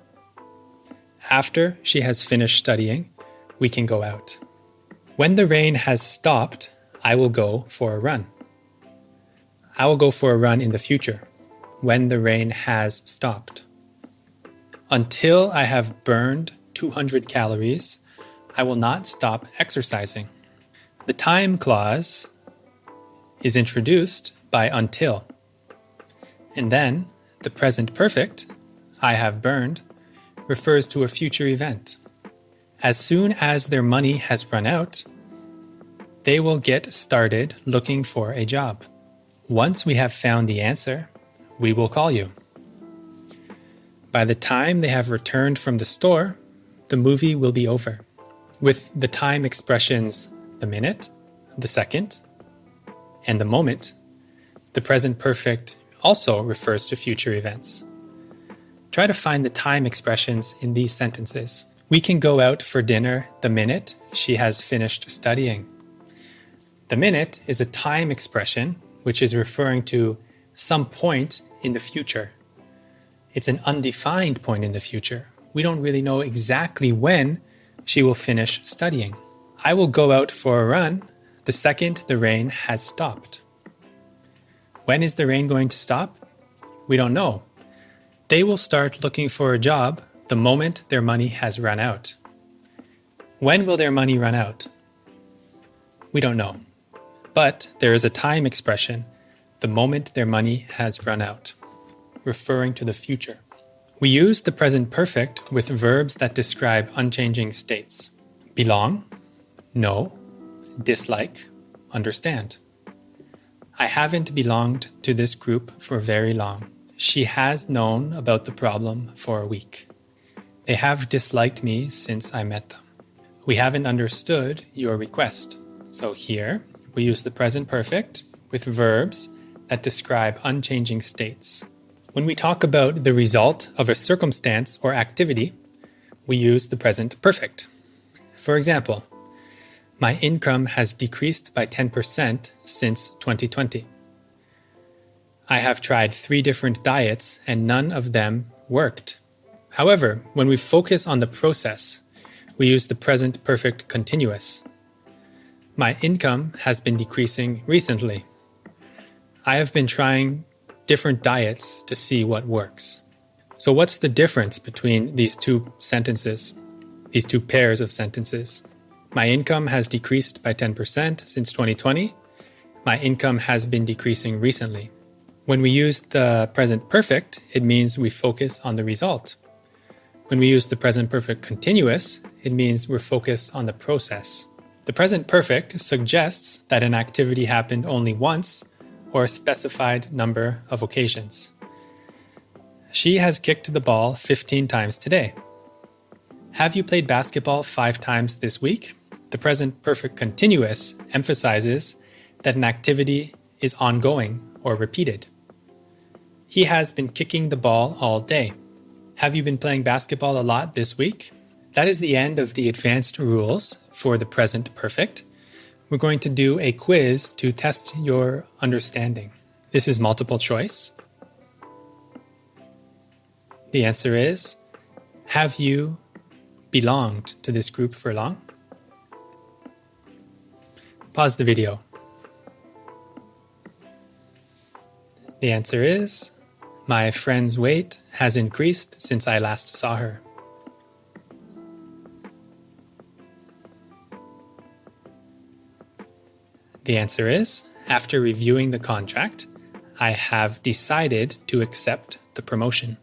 After she has finished studying, we can go out. When the rain has stopped, I will go for a run. I will go for a run in the future, when the rain has stopped. Until I have burned 200 calories, I will not stop exercising. The time clause is introduced by until. And then the present perfect, I have burned, refers to a future event. As soon as their money has run out, they will get started looking for a job. Once we have found the answer, we will call you. By the time they have returned from the store, the movie will be over. With the time expressions the minute, the second, and the moment, the present perfect also refers to future events. Try to find the time expressions in these sentences. We can go out for dinner the minute she has finished studying. The minute is a time expression which is referring to some point in the future. It's an undefined point in the future. We don't really know exactly when she will finish studying. I will go out for a run the second the rain has stopped. When is the rain going to stop? We don't know. They will start looking for a job the moment their money has run out. When will their money run out? We don't know. But there is a time expression, the moment their money has run out, referring to the future. We use the present perfect with verbs that describe unchanging states. Belong, know, dislike, understand. I haven't belonged to this group for very long. She has known about the problem for a week. They have disliked me since I met them. We haven't understood your request. So here, we use the present perfect with verbs that describe unchanging states. When we talk about the result of a circumstance or activity, we use the present perfect. For example, my income has decreased by 10% since 2020. I have tried 3 different diets and none of them worked. However, when we focus on the process, we use the present perfect continuous. My income has been decreasing recently. I have been trying different diets to see what works. So what's the difference between these two sentences, these two pairs of sentences? My income has decreased by 10% since 2020. My income has been decreasing recently. When we use the present perfect, it means we focus on the result. When we use the present perfect continuous, it means we're focused on the process. The present perfect suggests that an activity happened only once or a specified number of occasions. She has kicked the ball 15 times today. Have you played basketball 5 times this week? The present perfect continuous emphasizes that an activity is ongoing or repeated. He has been kicking the ball all day. Have you been playing basketball a lot this week? That is the end of the advanced rules for the present perfect. We're going to do a quiz to test your understanding. This is multiple choice. The answer is, have you belonged to this group for long? Pause the video. The answer is, my friend's weight has increased since I last saw her. The answer is, after reviewing the contract, I have decided to accept the promotion.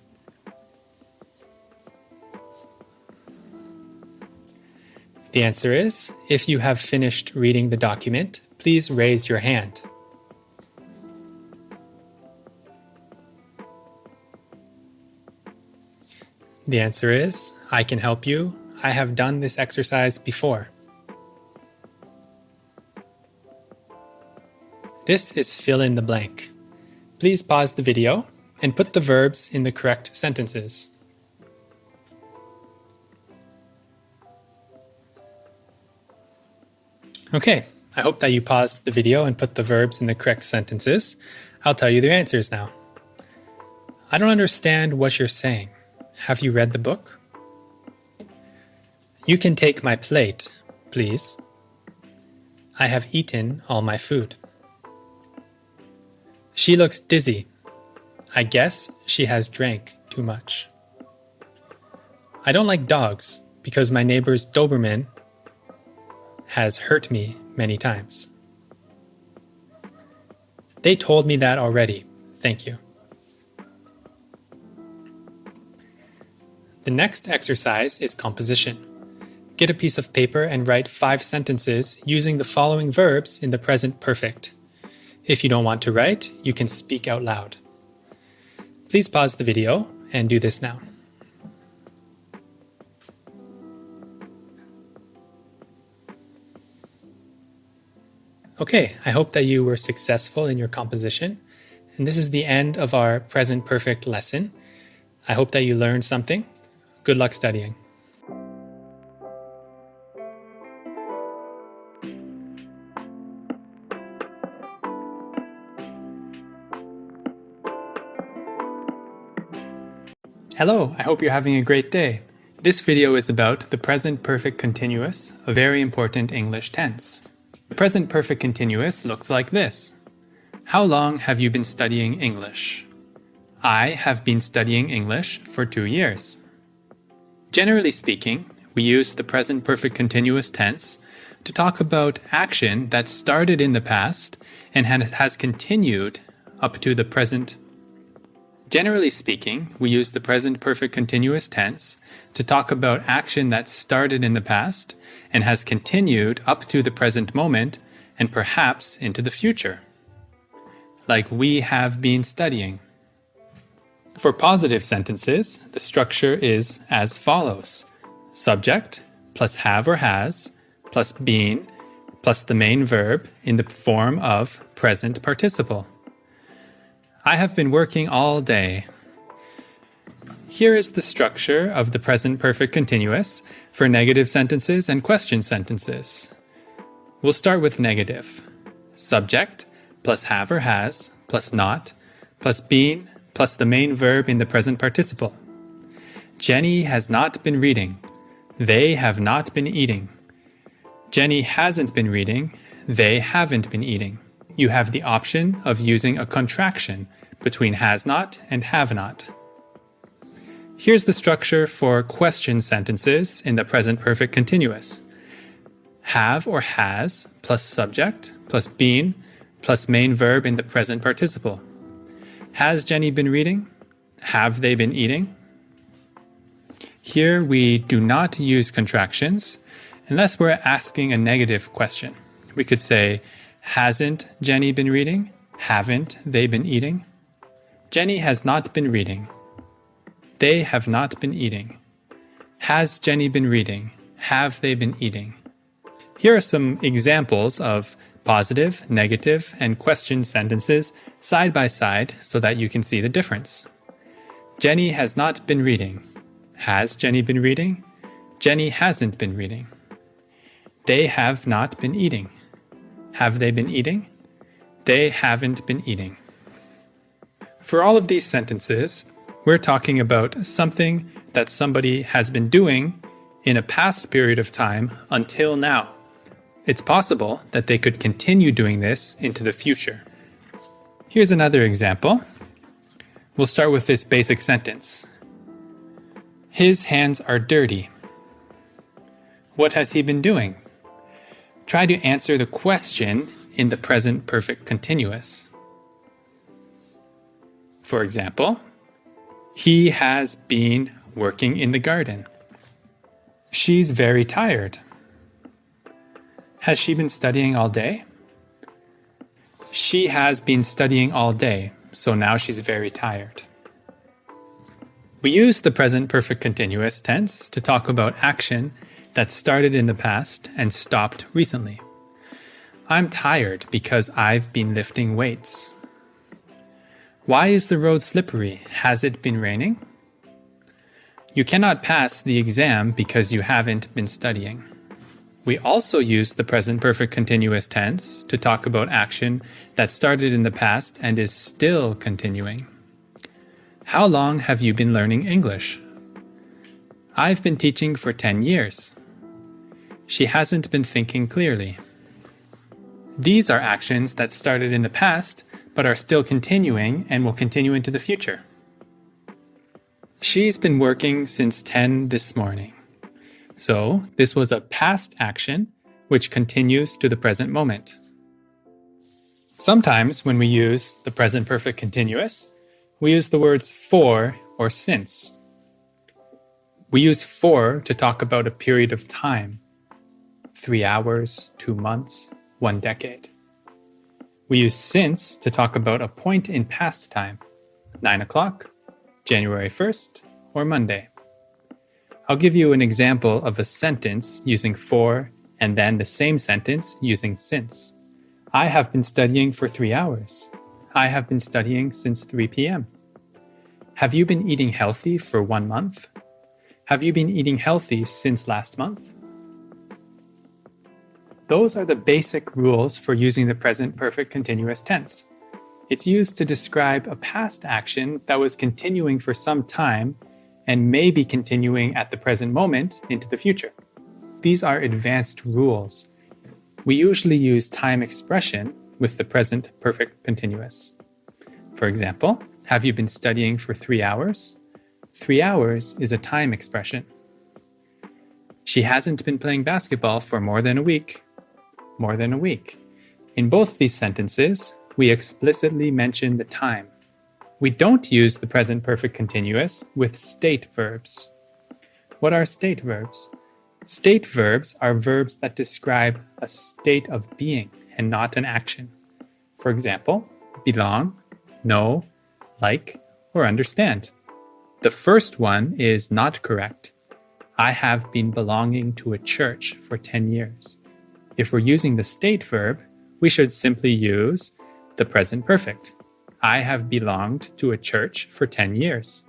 The answer is, if you have finished reading the document, please raise your hand. The answer is, I can help you. I have done this exercise before. This is fill in the blank. Please pause the video and put the verbs in the correct sentences. Okay, I hope that you paused the video and put the verbs in the correct sentences. I'll tell you the answers now. I don't understand what you're saying. Have you read the book? You can take my plate, please. I have eaten all my food. She looks dizzy. I guess she has drank too much. I don't like dogs because my neighbor's Doberman has hurt me many times. They told me that already. Thank you. The next exercise is composition. Get a piece of paper and write 5 sentences using the following verbs in the present perfect. If you don't want to write, you can speak out loud. Please pause the video and do this now. Okay, I hope that you were successful in your composition. And this is the end of our present perfect lesson. I hope that you learned something. Good luck studying. Hello, I hope you're having a great day. This video is about the present perfect continuous, a very important English tense. The present perfect continuous looks like this. How long have you been studying English? I have been studying English for 2 years. Generally speaking, we use the present perfect continuous tense to talk about action that started in the past and has continued up to the present. Generally speaking, we use the present perfect continuous tense to talk about action that started in the past and has continued up to the present moment and perhaps into the future. Like we have been studying. For positive sentences, the structure is as follows. Subject plus have or has plus been plus the main verb in the form of present participle. I have been working all day. Here is the structure of the present perfect continuous for negative sentences and question sentences. We'll start with negative. Subject plus have or has plus not plus been plus the main verb in the present participle. Jenny has not been reading. They have not been eating. Jenny hasn't been reading they haven't been eating. You have the option of using a contraction between has not and have not. Here's the structure for question sentences in the present perfect continuous. Have or has plus subject plus been plus main verb in the present participle. Has Jenny been reading? Have they been eating? Here we do not use contractions unless we're asking a negative question. We could say, hasn't Jenny been reading? Haven't they been eating? Jenny has not been reading. They have not been eating. Has Jenny been reading? Have they been eating? Here are some examples of positive, negative, and question sentences side by side so that you can see the difference. Jenny has not been reading. Has Jenny been reading? Jenny hasn't been reading. They have not been eating. Have they been eating? They haven't been eating. For all of these sentences, we're talking about something that somebody has been doing in a past period of time until now. It's possible that they could continue doing this into the future. Here's another example. We'll start with this basic sentence. His hands are dirty. What has he been doing? Try to answer the question in the present perfect continuous. For example, he has been working in the garden. She's very tired. Has she been studying all day? She has been studying all day, so now she's very tired. We use the present perfect continuous tense to talk about action that started in the past and stopped recently. I'm tired because I've been lifting weights. Why is the road slippery? Has it been raining? You cannot pass the exam because you haven't been studying. We also use the present perfect continuous tense to talk about action that started in the past and is still continuing. How long have you been learning English? I've been teaching for 10 years. She hasn't been thinking clearly. These are actions that started in the past but are still continuing and will continue into the future. She's been working since 10 this morning. So this was a past action which continues to the present moment. Sometimes when we use the present perfect continuous, we use the words for or since. We use for to talk about a period of time, 3 hours, 2 months, 1 decade. We use since to talk about a point in past time, 9 o'clock, January 1st, or Monday. I'll give you an example of a sentence using for and then the same sentence using since. I have been studying for 3 hours. I have been studying since 3 p.m. Have you been eating healthy for 1 month? Have you been eating healthy since last month? Those are the basic rules for using the present perfect continuous tense. It's used to describe a past action that was continuing for some time and may be continuing at the present moment into the future. These are advanced rules. We usually use time expression with the present perfect continuous. For example, have you been studying for 3 hours? 3 hours is a time expression. She hasn't been playing basketball for more than a week. More than a week. In both these sentences, we explicitly mention the time. We don't use the present perfect continuous with state verbs. What are state verbs? State verbs are verbs that describe a state of being and not an action. For example, belong, know, like, or understand. The first one is not correct. I have been belonging to a church for 10 years. If we're using the state verb, we should simply use the present perfect. I have belonged to a church for 10 years.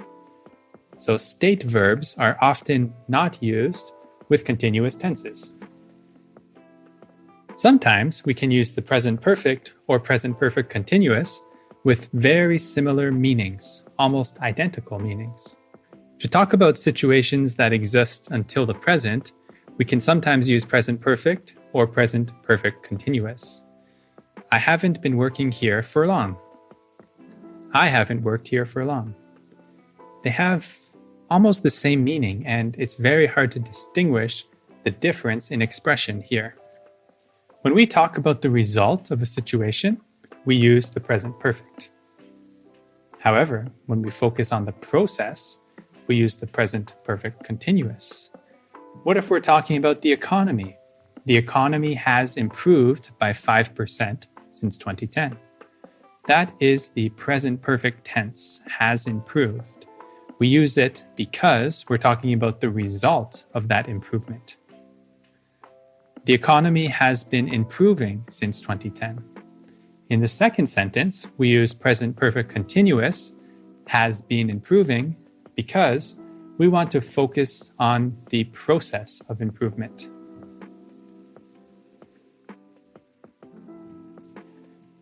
So state verbs are often not used with continuous tenses. Sometimes we can use the present perfect or present perfect continuous with very similar meanings, almost identical meanings. To talk about situations that exist until the present, We can sometimes use present perfect or present perfect continuous. I haven't been working here for long. I haven't worked here for long. They have almost the same meaning, and it's very hard to distinguish the difference in expression here. When we talk about the result of a situation, we use the present perfect. However, when we focus on the process, we use the present perfect continuous. What if we're talking about the economy? The economy has improved by 5% since 2010. That is the present perfect tense, has improved. We use it because we're talking about the result of that improvement. The economy has been improving since 2010. In the second sentence, we use present perfect continuous, has been improving, because we want to focus on the process of improvement.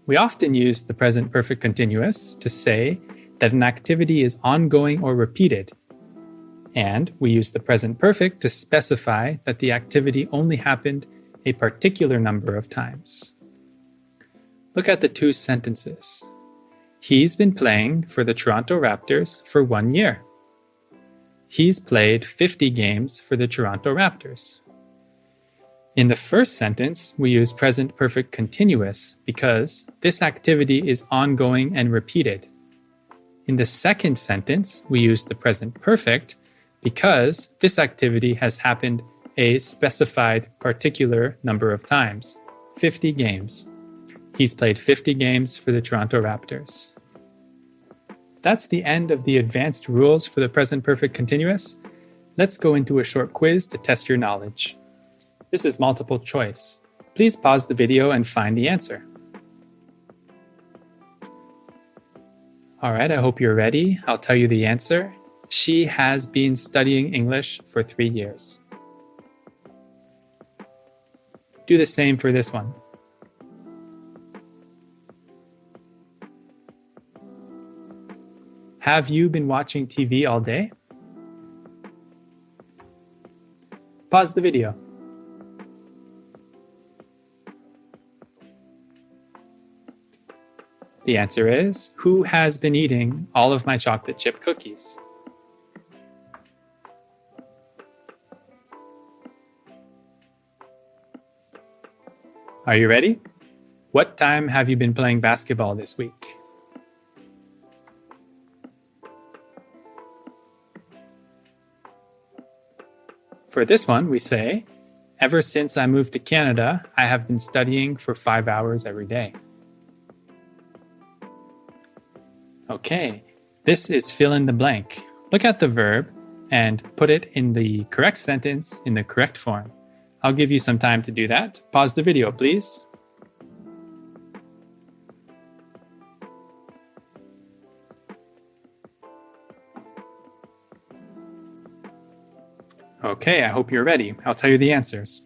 We often use the present perfect continuous to say that an activity is ongoing or repeated, and we use the present perfect to specify that the activity only happened a particular number of times. Look at the two sentences. He's been playing for the Toronto Raptors for 1 year. He's played 50 games for the Toronto Raptors. In the first sentence, we use present perfect continuous because this activity is ongoing and repeated. In the second sentence, we use the present perfect because this activity has happened a specified particular number of times, 50 games. He's played 50 games for the Toronto Raptors. That's the end of the advanced rules for the present perfect continuous. Let's go into a short quiz to test your knowledge. This is multiple choice. Please pause the video and find the answer. All right, I hope you're ready. I'll tell you the answer. She has been studying English for 3 years. Do the same for this one. Have you been watching TV all day? Pause the video. The answer is, who has been eating all of my chocolate chip cookies? Are you ready? What time have you been playing basketball this week? For this one, we say, ever since I moved to Canada, I have been studying for 5 hours every day. Okay, this is fill in the blank. Look at the verb and put it in the correct sentence in the correct form. I'll give you some time to do that. Pause the video, please. Okay, I hope you're ready. I'll tell you the answers.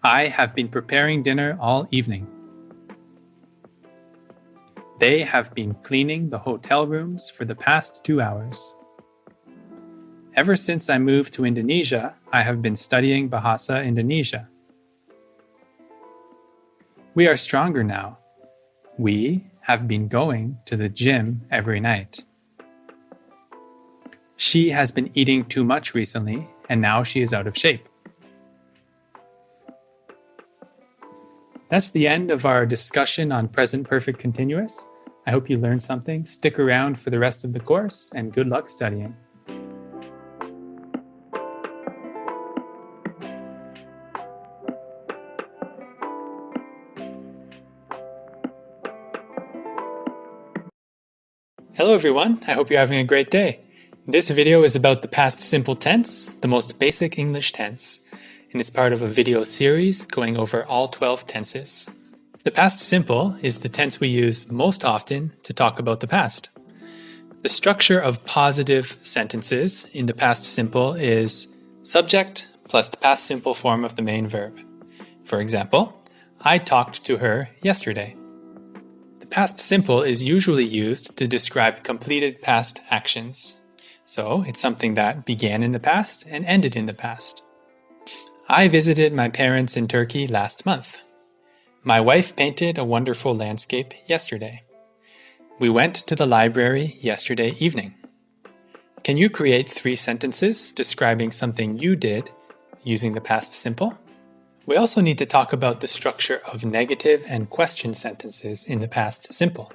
I have been preparing dinner all evening. They have been cleaning the hotel rooms for the past 2 hours. Ever since I moved to Indonesia, I have been studying Bahasa Indonesia. We are stronger now. We have been going to the gym every night. She has been eating too much recently, and now she is out of shape. That's the end of our discussion on present perfect continuous. I hope you learned something. Stick around for the rest of the course, and good luck studying. Hello everyone, I hope you're having a great day. This video is about the past simple tense, the most basic English tense, and it's part of a video series going over all 12 tenses. The past simple is the tense we use most often to talk about the past. The structure of positive sentences in the past simple is subject plus the past simple form of the main verb. For example, I talked to her yesterday. The past simple is usually used to describe completed past actions. So it's something that began in the past and ended in the past. I visited my parents in Turkey last month. My wife painted a wonderful landscape yesterday. We went to the library yesterday evening. Can you create 3 sentences describing something you did using the past simple? We also need to talk about the structure of negative and question sentences in the past simple.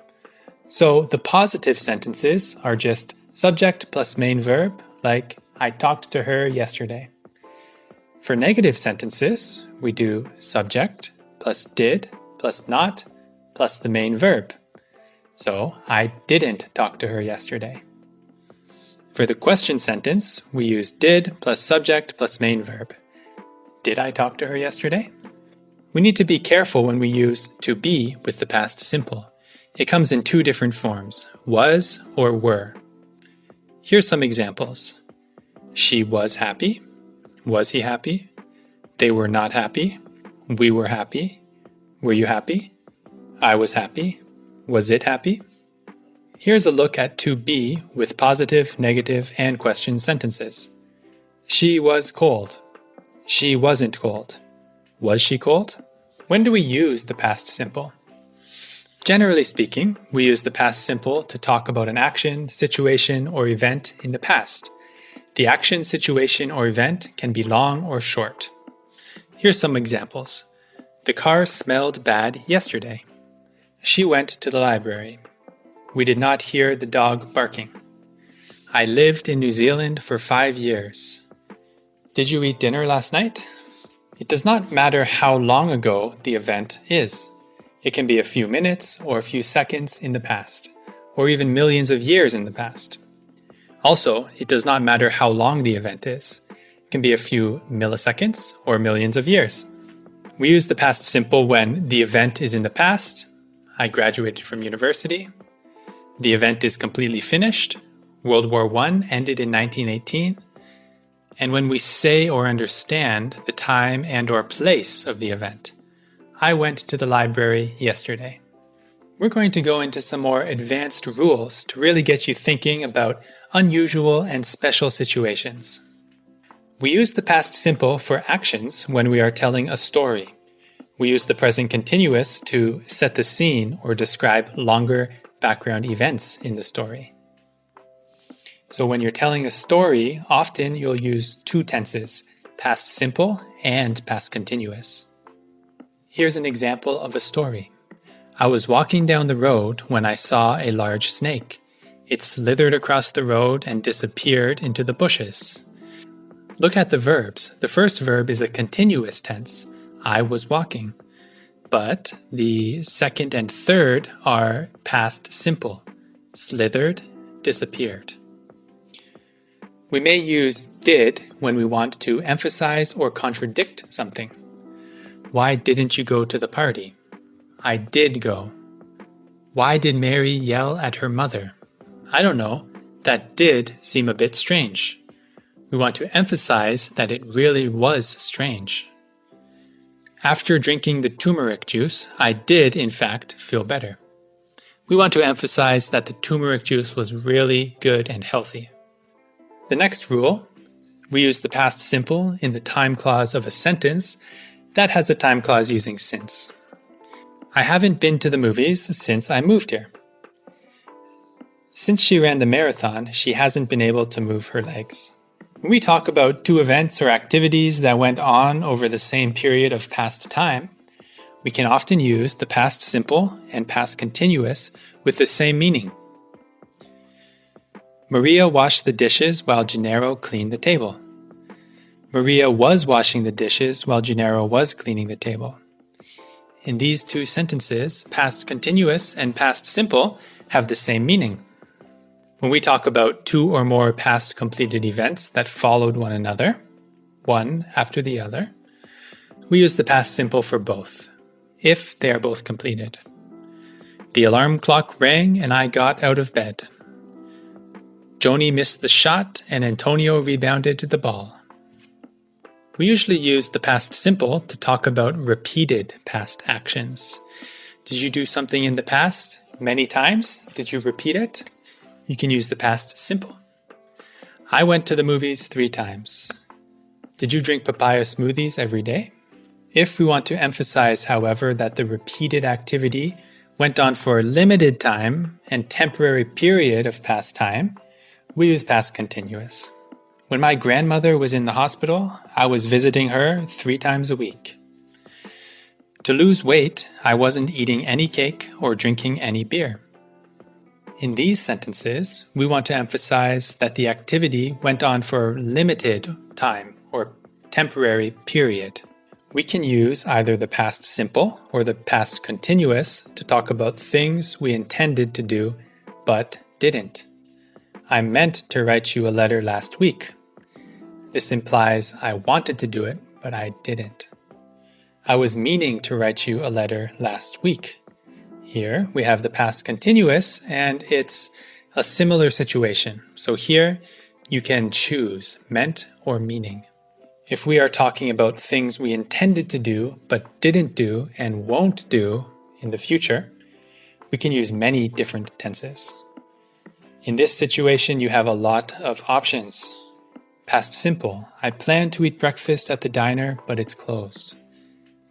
So the positive sentences are just subject plus main verb, like I talked to her yesterday. For negative sentences, we do subject plus did plus not plus the main verb. So I didn't talk to her yesterday. For the question sentence, we use did plus subject plus main verb. Did I talk to her yesterday? We need to be careful when we use to be with the past simple. It comes in 2 different forms, was or were. Here's some examples. She was happy. Was he happy? They were not happy. We were happy. Were you happy? I was happy. Was it happy? Here's a look at to be with positive, negative, and question sentences. She was cold. She wasn't cold. Was she cold? When do we use the past simple? Generally speaking, we use the past simple to talk about an action, situation, or event in the past. The action, situation, or event can be long or short. Here's some examples. The car smelled bad yesterday. She went to the library. We did not hear the dog barking. I lived in New Zealand for 5 years. Did you eat dinner last night? It does not matter how long ago the event is. It can be a few minutes or a few seconds in the past, or even millions of years in the past. Also, it does not matter how long the event is. It can be a few milliseconds or millions of years. We use the past simple when the event is in the past. I graduated from university. The event is completely finished. World War I ended in 1918. And when we say or understand the time and or place of the event. I went to the library yesterday. We're going to go into some more advanced rules to really get you thinking about unusual and special situations. We use the past simple for actions when we are telling a story. We use the present continuous to set the scene or describe longer background events in the story. So when you're telling a story, often you'll use 2 tenses, past simple and past continuous. Here's an example of a story. I was walking down the road when I saw a large snake. It slithered across the road and disappeared into the bushes. Look at the verbs. The first verb is a continuous tense. I was walking. But the second and third are past simple. Slithered, disappeared. We may use did when we want to emphasize or contradict something. Why didn't you go to the party? I did go. Why did Mary yell at her mother? I don't know. That did seem a bit strange. We want to emphasize that it really was strange. After drinking the turmeric juice, I did, in fact, feel better. We want to emphasize that the turmeric juice was really good and healthy. The next rule, we use the past simple in the time clause of a sentence that has a time clause using since. I haven't been to the movies since I moved here. Since she ran the marathon, she hasn't been able to move her legs. When we talk about 2 events or activities that went on over the same period of past time, we can often use the past simple and past continuous with the same meaning. Maria washed the dishes while Gennaro cleaned the table. Maria was washing the dishes while Gennaro was cleaning the table. In these 2 sentences, past continuous and past simple have the same meaning. When we talk about 2 or more past completed events that followed one another, one after the other, we use the past simple for both, if they are both completed. The alarm clock rang and I got out of bed. Joni missed the shot and Antonio rebounded the ball. We usually use the past simple to talk about repeated past actions. Did you do something in the past many times? Did you repeat it? You can use the past simple. I went to the movies 3 times. Did you drink papaya smoothies every day? If we want to emphasize, however, that the repeated activity went on for a limited time and temporary period of past time, we use past continuous. When my grandmother was in the hospital, I was visiting her 3 times a week. To lose weight, I wasn't eating any cake or drinking any beer. In these sentences, we want to emphasize that the activity went on for a limited time or temporary period. We can use either the past simple or the past continuous to talk about things we intended to do but didn't. I meant to write you a letter last week. This implies I wanted to do it, but I didn't. I was meaning to write you a letter last week. Here we have the past continuous and it's a similar situation. So here you can choose meant or meaning. If we are talking about things we intended to do but didn't do and won't do in the future, we can use many different tenses. In this situation, you have a lot of options. Past simple, I planned to eat breakfast at the diner, but it's closed.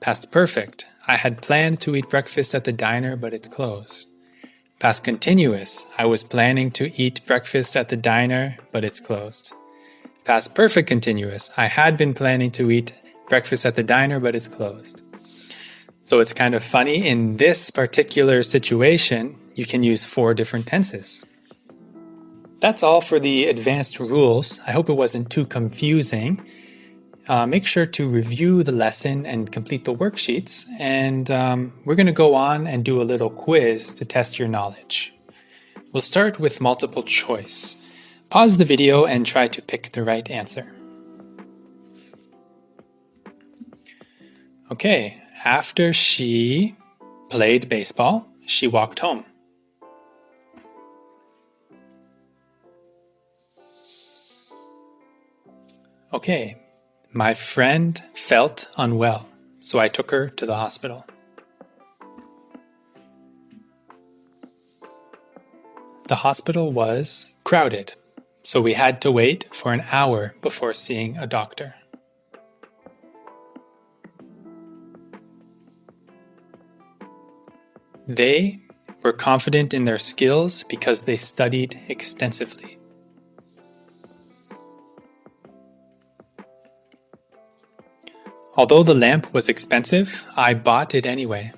Past perfect, I had planned to eat breakfast at the diner, but it's closed. Past continuous, I was planning to eat breakfast at the diner, but it's closed. Past perfect continuous, I had been planning to eat breakfast at the diner, but it's closed. So it's kind of funny, in this particular situation, you can use 4 different tenses. That's all for the advanced rules. I hope it wasn't too confusing. Make sure to review the lesson and complete the worksheets, and we're going to go on and do a little quiz to test your knowledge. We'll start with multiple choice. Pause the video and try to pick the right answer. Okay, after she played baseball, she walked home. Okay, my friend felt unwell, so I took her to the hospital. The hospital was crowded, so we had to wait for an hour before seeing a doctor. They were confident in their skills because they studied extensively. Although the lamp was expensive, I bought it anyway.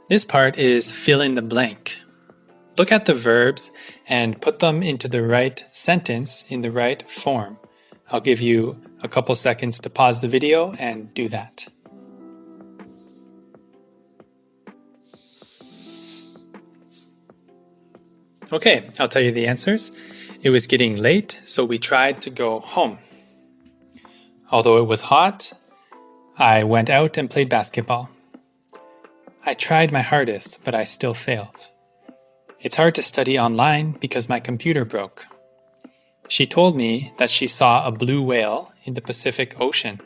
This part is fill in the blank. Look at the verbs and put them into the right sentence in the right form. I'll give you a couple seconds to pause the video and do that. Okay, I'll tell you the answers. It was getting late, so we tried to go home. Although it was hot, I went out and played basketball. I tried my hardest, but I still failed. It's hard to study online because my computer broke. She told me that she saw a blue whale in the Pacific Ocean.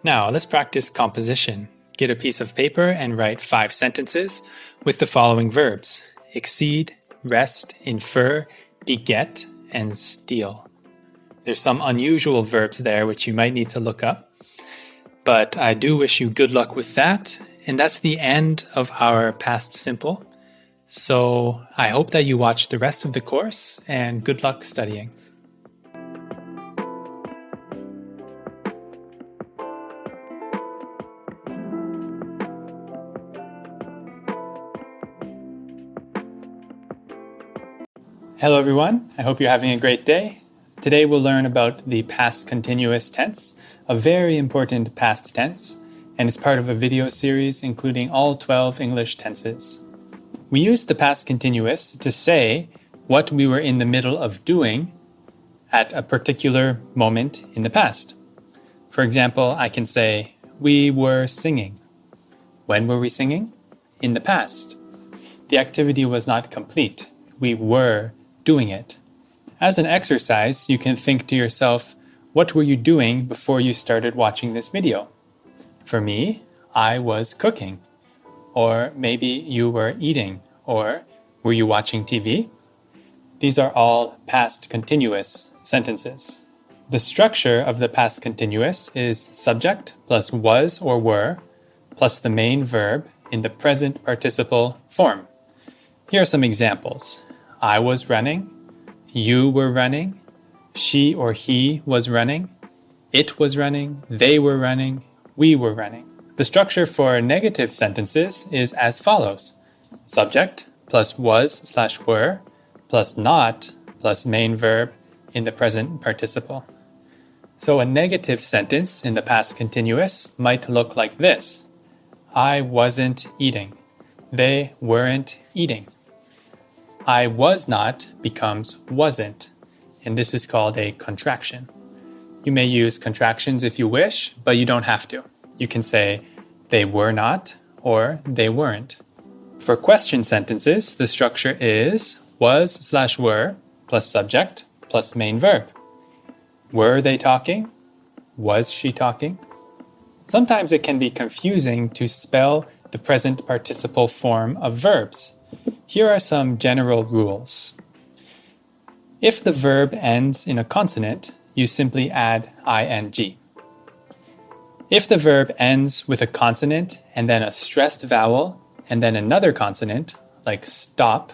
Now, let's practice composition. Get a piece of paper and write 5 sentences with the following verbs: exceed, rest, infer, beget, and steal. There's some unusual verbs there which you might need to look up, but I do wish you good luck with that, and that's the end of our past simple. So I hope that you watch the rest of the course, and good luck studying. Hello everyone, I hope you're having a great day. Today we'll learn about the past continuous tense, a very important past tense, and it's part of a video series including all 12 English tenses. We use the past continuous to say what we were in the middle of doing at a particular moment in the past. For example, I can say, we were singing. When were we singing? In the past. The activity was not complete. We were doing it. As an exercise, you can think to yourself, what were you doing before you started watching this video? For me, I was cooking. Or maybe you were eating. Or Were you watching TV? These are all past continuous sentences. The structure of the past continuous is subject plus was or were plus the main verb in the present participle form. Here are some examples. I was running, you were running, she or he was running, it was running, they were running, we were running. The structure for negative sentences is as follows. Subject plus was/were plus not plus main verb in the present participle. So a negative sentence in the past continuous might look like this. I wasn't eating. They weren't eating. I was not becomes wasn't, and this is called a contraction. You may use contractions if you wish, but you don't have to. You can say they were not or they weren't. For question sentences, the structure is was/were plus subject plus main verb. Were they talking? Was she talking? Sometimes it can be confusing to spell the present participle form of verbs. Here are some general rules. If the verb ends in a consonant, you simply add ing. If the verb ends with a consonant and then a stressed vowel and then another consonant, like stop,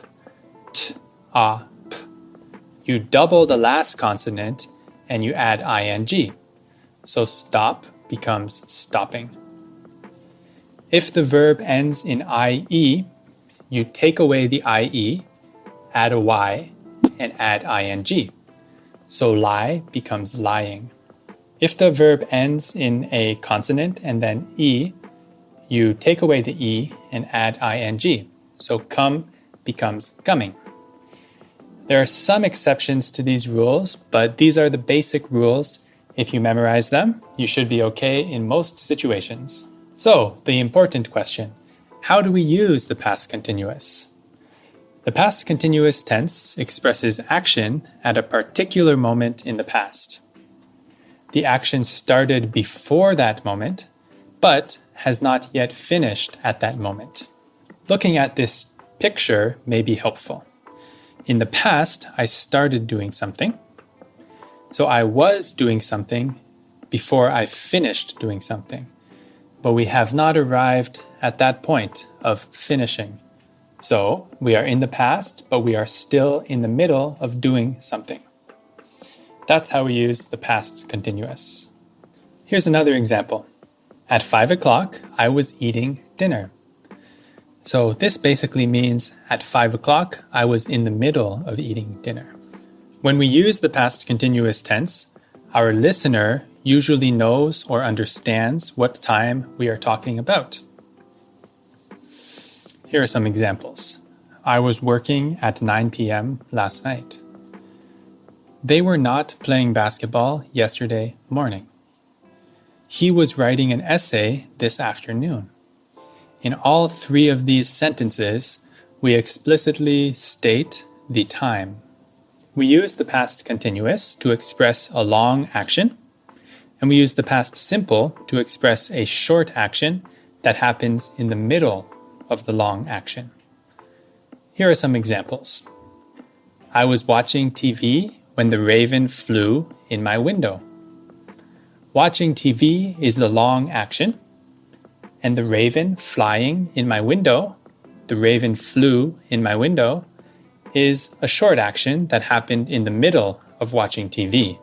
t, a, p, you double the last consonant and you add ing. So stop becomes stopping. If the verb ends in ie, you take away the ie, add a y, and add ing. So lie becomes lying. If the verb ends in a consonant and then e, you take away the e and add ing. So come becomes coming. There are some exceptions to these rules, but these are the basic rules. If you memorize them, you should be okay in most situations. So, the important question, how do we use the past continuous? The past continuous tense expresses action at a particular moment in the past. The action started before that moment, but has not yet finished at that moment. Looking at this picture may be helpful. In the past, I started doing something. So I was doing something before I finished doing something. But we have not arrived at that point of finishing. So we are in the past, but we are still in the middle of doing something. That's how we use the past continuous. Here's another example. At 5 o'clock, I was eating dinner. So this basically means at 5 o'clock, I was in the middle of eating dinner. When we use the past continuous tense, our listener usually knows or understands what time we are talking about. Here are some examples. I was working at 9 p.m. last night. They were not playing basketball yesterday morning. He was writing an essay this afternoon. In all three of these sentences, we explicitly state the time. We use the past continuous to express a long action, and we use the past simple to express a short action that happens in the middle of the long action. Here are some examples. I was watching TV when the raven flew in my window. Watching TV is the long action, and the raven flying in my window, the raven flew in my window, is a short action that happened in the middle of watching TV.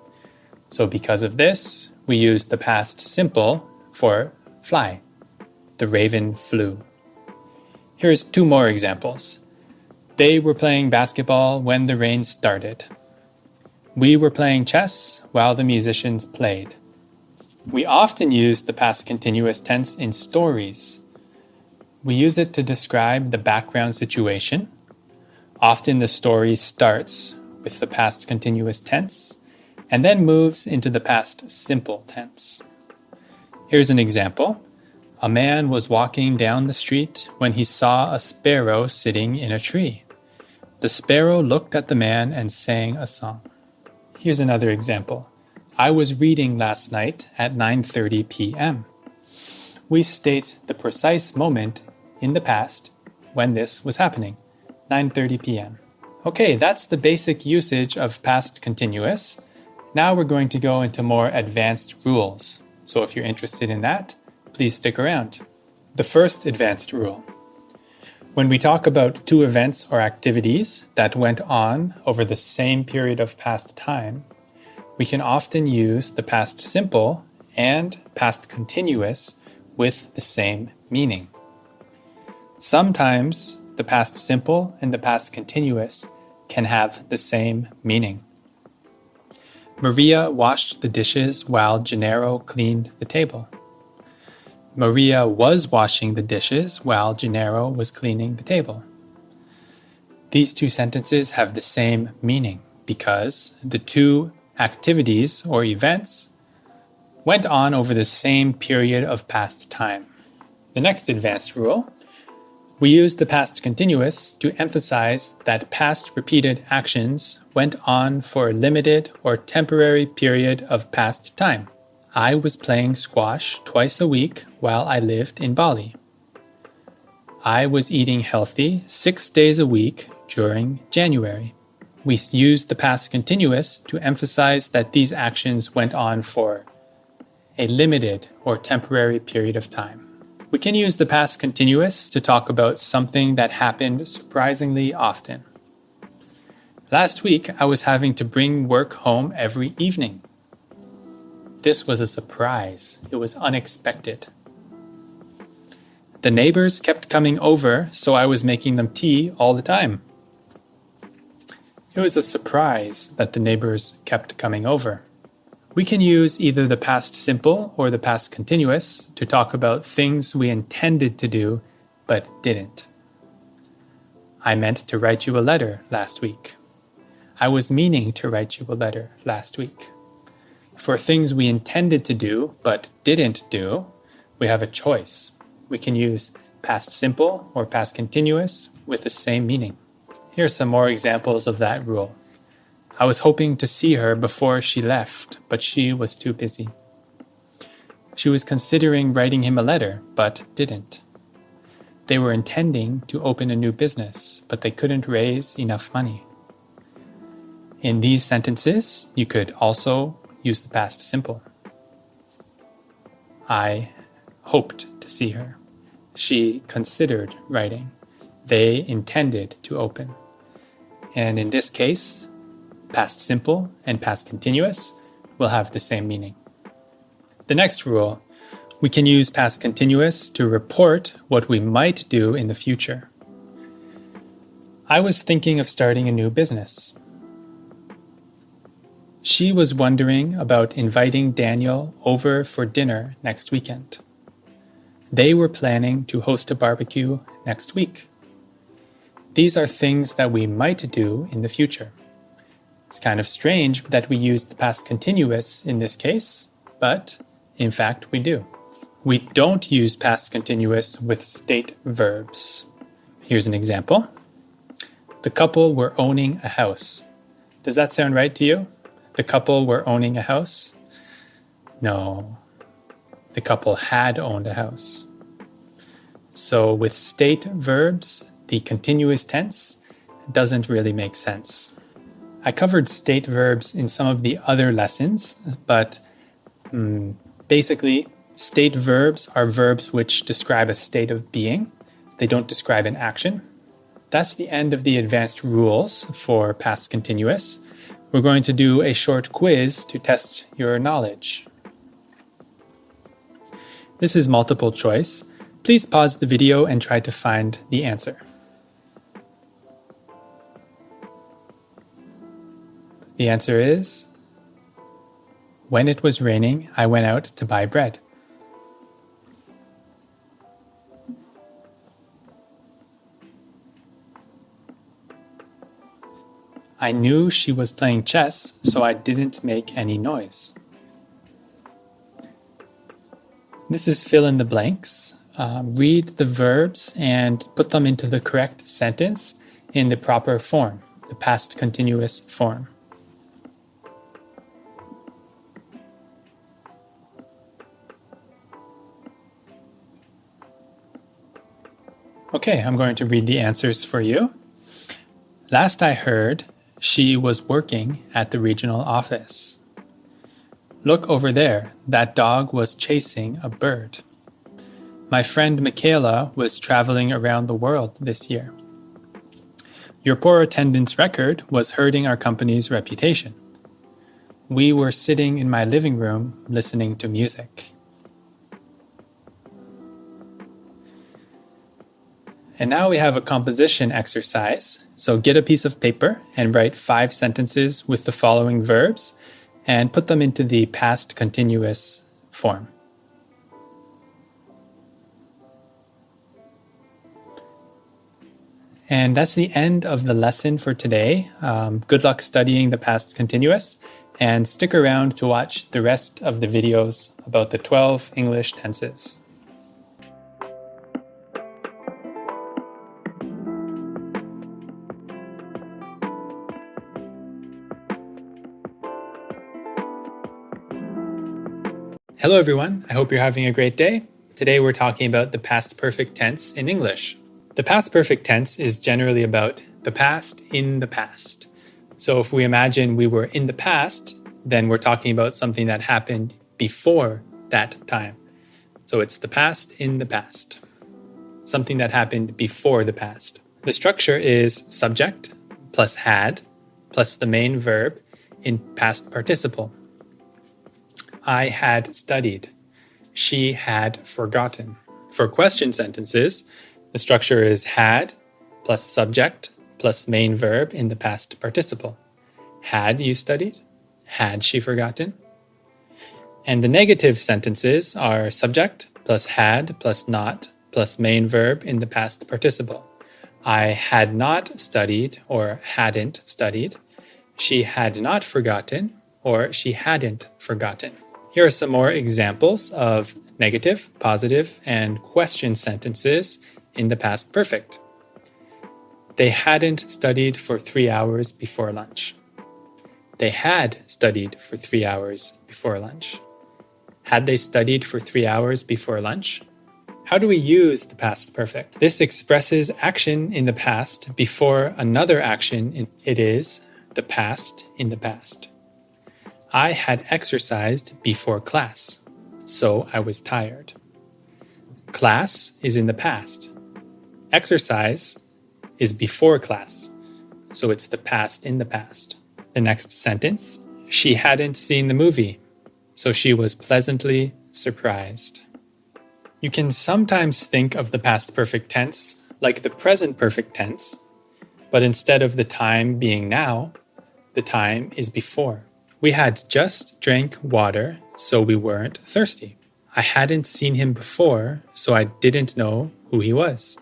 So because of this, we use the past simple for fly. The raven flew. Here's two more examples. They were playing basketball when the rain started. We were playing chess while the musicians played. We often use the past continuous tense in stories. We use it to describe the background situation. Often the story starts with the past continuous tense and then moves into the past simple tense. Here's an example. A man was walking down the street when he saw a sparrow sitting in a tree. The sparrow looked at the man and sang a song. Here's another example. I was reading last night at 9:30 p.m. We state the precise moment in the past when this was happening. 9:30 p.m. Okay, that's the basic usage of past continuous. Now we're going to go into more advanced rules. So if you're interested in that, please stick around. The first advanced rule. When we talk about two events or activities that went on over the same period of past time, we can often use the past simple and past continuous with the same meaning. Sometimes the past simple and the past continuous can have the same meaning. Maria washed the dishes while Gennaro cleaned the table. Maria was washing the dishes while Gennaro was cleaning the table. These two sentences have the same meaning because the two activities or events went on over the same period of past time. The next advanced rule. We use the past continuous to emphasize that past repeated actions went on for a limited or temporary period of past time. I was playing squash twice a week while I lived in Bali. I was eating healthy 6 days a week during January. We use the past continuous to emphasize that these actions went on for a limited or temporary period of time. We can use the past continuous to talk about something that happened surprisingly often. Last week, I was having to bring work home every evening. This was a surprise. It was unexpected. The neighbors kept coming over, so I was making them tea all the time. It was a surprise that the neighbors kept coming over. We can use either the past simple or the past continuous to talk about things we intended to do but didn't. I meant to write you a letter last week. I was meaning to write you a letter last week. For things we intended to do but didn't do, we have a choice. We can use past simple or past continuous with the same meaning. Here are some more examples of that rule. I was hoping to see her before she left, but she was too busy. She was considering writing him a letter, but didn't. They were intending to open a new business, but they couldn't raise enough money. In these sentences, you could also use the past simple. I hoped to see her. She considered writing. They intended to open. And in this case, past simple and past continuous will have the same meaning. The next rule, we can use past continuous to report what we might do in the future. I was thinking of starting a new business. She was wondering about inviting Daniel over for dinner next weekend. They were planning to host a barbecue next week. These are things that we might do in the future. It's kind of strange that we use the past continuous in this case, but in fact we do. We don't use past continuous with state verbs. Here's an example. The couple were owning a house. Does that sound right to you? The couple were owning a house? No. The couple had owned a house. So with state verbs, the continuous tense doesn't really make sense. I covered state verbs in some of the other lessons, but basically, state verbs are verbs which describe a state of being. They don't describe an action. That's the end of the advanced rules for past continuous. We're going to do a short quiz to test your knowledge. This is multiple choice. Please pause the video and try to find the answer. The answer is, when it was raining, I went out to buy bread. I knew she was playing chess, so I didn't make any noise. This is fill in the blanks. Read the verbs and put them into the correct sentence in the proper form, the past continuous form. Okay, I'm going to read the answers for you. Last I heard, she was working at the regional office. Look over there, that dog was chasing a bird. My friend Michaela was traveling around the world this year. Your poor attendance record was hurting our company's reputation. We were sitting in my living room listening to music. And now we have a composition exercise. So get a piece of paper and write 5 sentences with the following verbs and put them into the past continuous form. And that's the end of the lesson for today. Good luck studying the past continuous, and stick around to watch the rest of the videos about the 12 English tenses. Hello everyone, I hope you're having a great day. Today we're talking about the past perfect tense in English. The past perfect tense is generally about the past in the past. So if we imagine we were in the past, then we're talking about something that happened before that time. So it's the past in the past. Something that happened before the past. The structure is subject plus had plus the main verb in past participle. I had studied. She had forgotten. For question sentences, the structure is had plus subject plus main verb in the past participle. Had you studied? Had she forgotten? And the negative sentences are subject plus had plus not plus main verb in the past participle. I had not studied or hadn't studied. She had not forgotten or she hadn't forgotten. Here are some more examples of negative, positive, and question sentences in the past perfect. They hadn't studied for 3 hours before lunch. They had studied for 3 hours before lunch. Had they studied for 3 hours before lunch? How do we use the past perfect? This expresses action in the past before another action. It is the past in the past. I had exercised before class, so I was tired. Class is in the past. Exercise is before class, so it's the past in the past. The next sentence, she hadn't seen the movie, so she was pleasantly surprised. You can sometimes think of the past perfect tense like the present perfect tense, but instead of the time being now, the time is before. We had just drank water, so we weren't thirsty. I hadn't seen him before, so I didn't know who he was.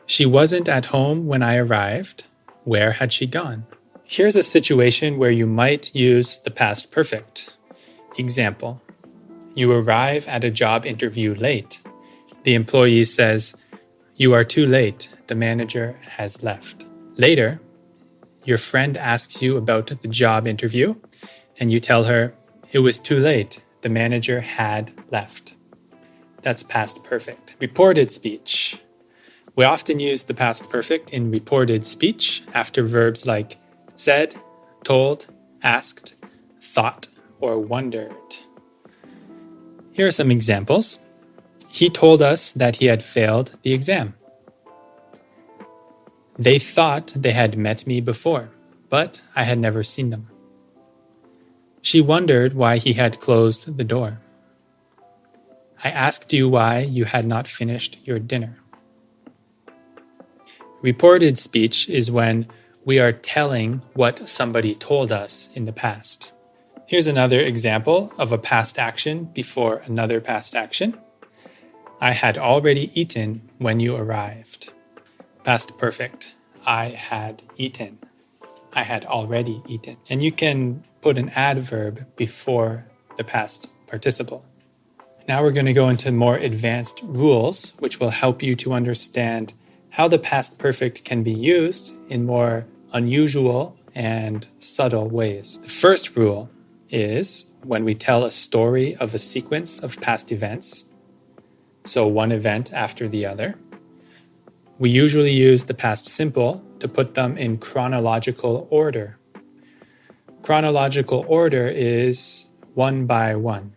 She wasn't at home when I arrived. Where had she gone? Here's a situation where you might use the past perfect. Example, you arrive at a job interview late. The employee says, "You are too late. The manager has left." Later, your friend asks you about the job interview, and you tell her, "It was too late. The manager had left." That's past perfect. Reported speech. We often use the past perfect in reported speech after verbs like said, told, asked, thought, or wondered. Here are some examples. He told us that he had failed the exam. They thought they had met me before, but I had never seen them. She wondered why he had closed the door. I asked you why you had not finished your dinner. Reported speech is when we are telling what somebody told us in the past. Here's another example of a past action before another past action. I had already eaten when you arrived. Past perfect. I had eaten. I had already eaten. And you can put an adverb before the past participle. Now we're going to go into more advanced rules, which will help you to understand how the past perfect can be used in more unusual and subtle ways. The first rule is when we tell a story of a sequence of past events, so one event after the other, we usually use the past simple to put them in chronological order. Chronological order is one by one.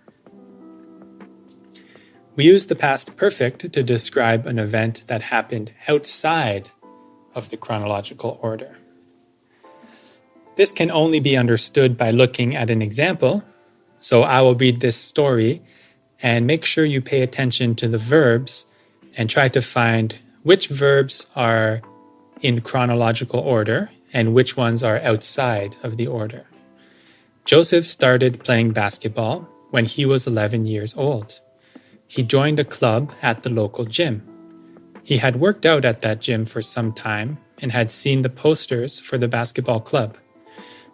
We use the past perfect to describe an event that happened outside of the chronological order. This can only be understood by looking at an example, so I will read this story and make sure you pay attention to the verbs and try to find which verbs are in chronological order and which ones are outside of the order. Joseph started playing basketball when he was 11 years old. He joined a club at the local gym. He had worked out at that gym for some time and had seen the posters for the basketball club.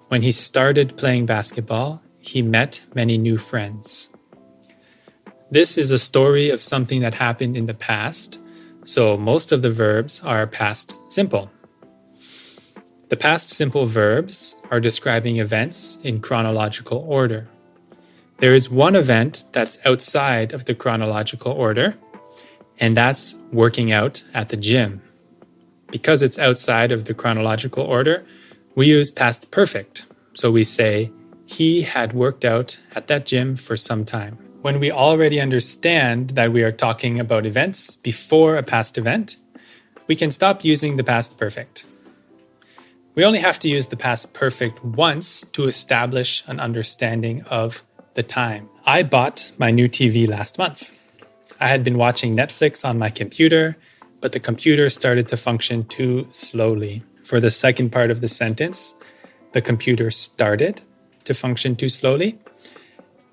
When he started playing basketball, he met many new friends. This is a story of something that happened in the past, so most of the verbs are past simple. The past simple verbs are describing events in chronological order. There is one event that's outside of the chronological order, and that's working out at the gym. Because it's outside of the chronological order, we use past perfect. So we say, he had worked out at that gym for some time. When we already understand that we are talking about events before a past event, we can stop using the past perfect. We only have to use the past perfect once to establish an understanding of the time. I bought my new TV last month. I had been watching Netflix on my computer, but the computer started to function too slowly. For the second part of the sentence, the computer started to function too slowly.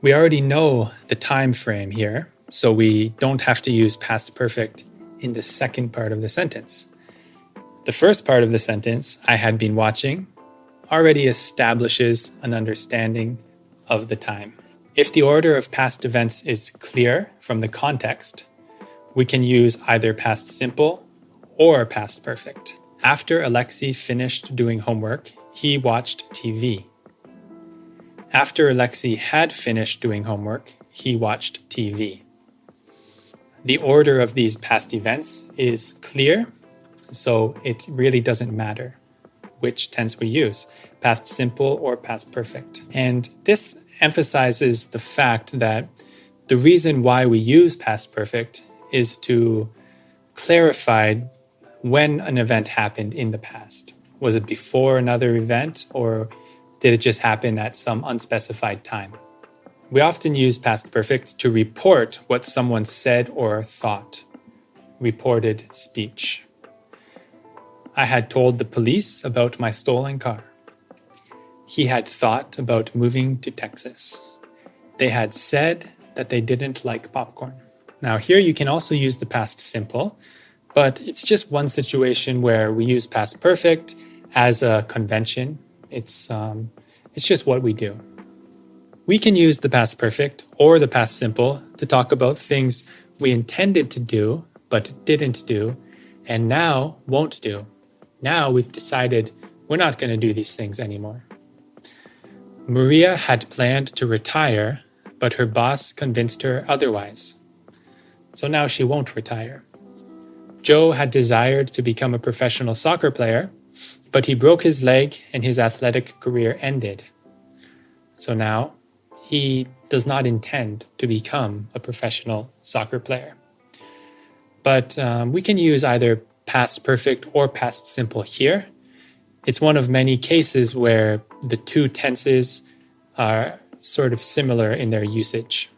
We already know the time frame here, so we don't have to use past perfect in the second part of the sentence. The first part of the sentence, I had been watching, already establishes an understanding of the time. If the order of past events is clear from the context, we can use either past simple or past perfect. After Alexei finished doing homework, he watched TV. After Alexei had finished doing homework, he watched TV. The order of these past events is clear, so it really doesn't matter which tense we use, past simple or past perfect. And this emphasizes the fact that the reason why we use past perfect is to clarify when an event happened in the past. Was it before another event, or did it just happen at some unspecified time? We often use past perfect to report what someone said or thought. Reported speech. I had told the police about my stolen car. He had thought about moving to Texas. They had said that they didn't like popcorn. Now here you can also use the past simple, but it's just one situation where we use past perfect as a convention. It's just what we do. We can use the past perfect or the past simple to talk about things we intended to do but didn't do and now won't do. Now we've decided we're not going to do these things anymore. Maria had planned to retire, but her boss convinced her otherwise. So now she won't retire. Joe had desired to become a professional soccer player, but he broke his leg and his athletic career ended. So now he does not intend to become a professional soccer player. But we can use either past perfect or past simple here. It's one of many cases where the two tenses are sort of similar in their usage.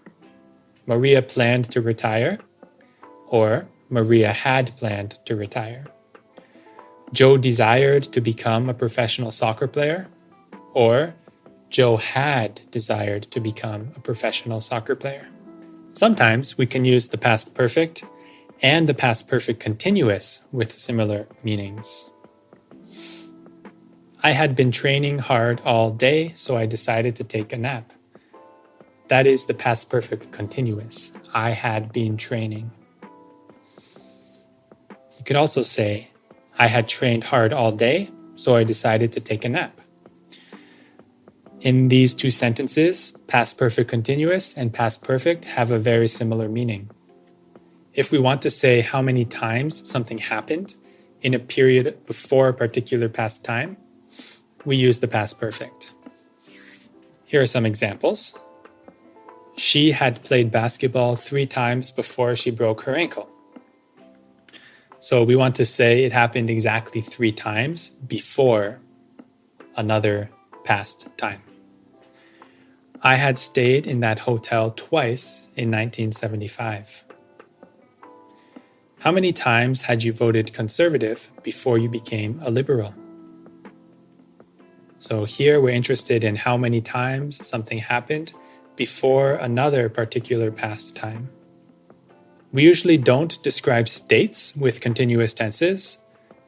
Maria planned to retire, or Maria had planned to retire. Joe desired to become a professional soccer player, or Joe had desired to become a professional soccer player. Sometimes we can use the past perfect and the past perfect continuous with similar meanings. I had been training hard all day, so I decided to take a nap. That is the past perfect continuous. I had been training. You could also say, I had trained hard all day, so I decided to take a nap. In these two sentences, past perfect continuous and past perfect have a very similar meaning. If we want to say how many times something happened in a period before a particular past time, we use the past perfect. Here are some examples. She had played basketball 3 times before she broke her ankle. So we want to say it happened exactly 3 times before another past time. I had stayed in that hotel twice in 1975. How many times had you voted conservative before you became a liberal? So here we're interested in how many times something happened before another particular past time. We usually don't describe states with continuous tenses,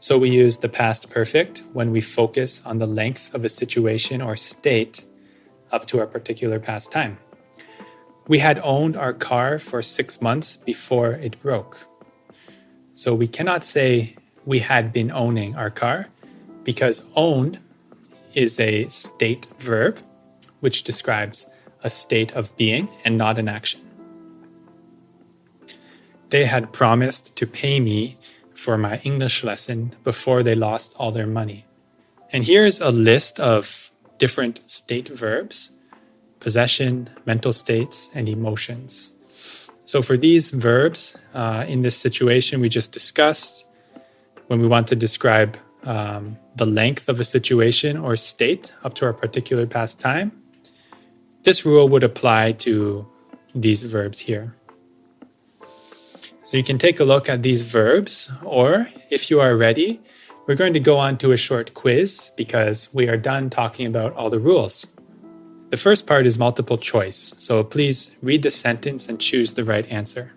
so we use the past perfect when we focus on the length of a situation or state up to a particular past time. We had owned our car for 6 months before it broke. So we cannot say we had been owning our car because own is a state verb, which describes a state of being and not an action. They had promised to pay me for my English lesson before they lost all their money. And here's a list of different state verbs: possession, mental states, and emotions. So for these verbs, in this situation we just discussed, when we want to describe the length of a situation or state up to a particular past time, this rule would apply to these verbs here. So you can take a look at these verbs, or if you are ready, we're going to go on to a short quiz because we are done talking about all the rules. The first part is multiple choice, so please read the sentence and choose the right answer.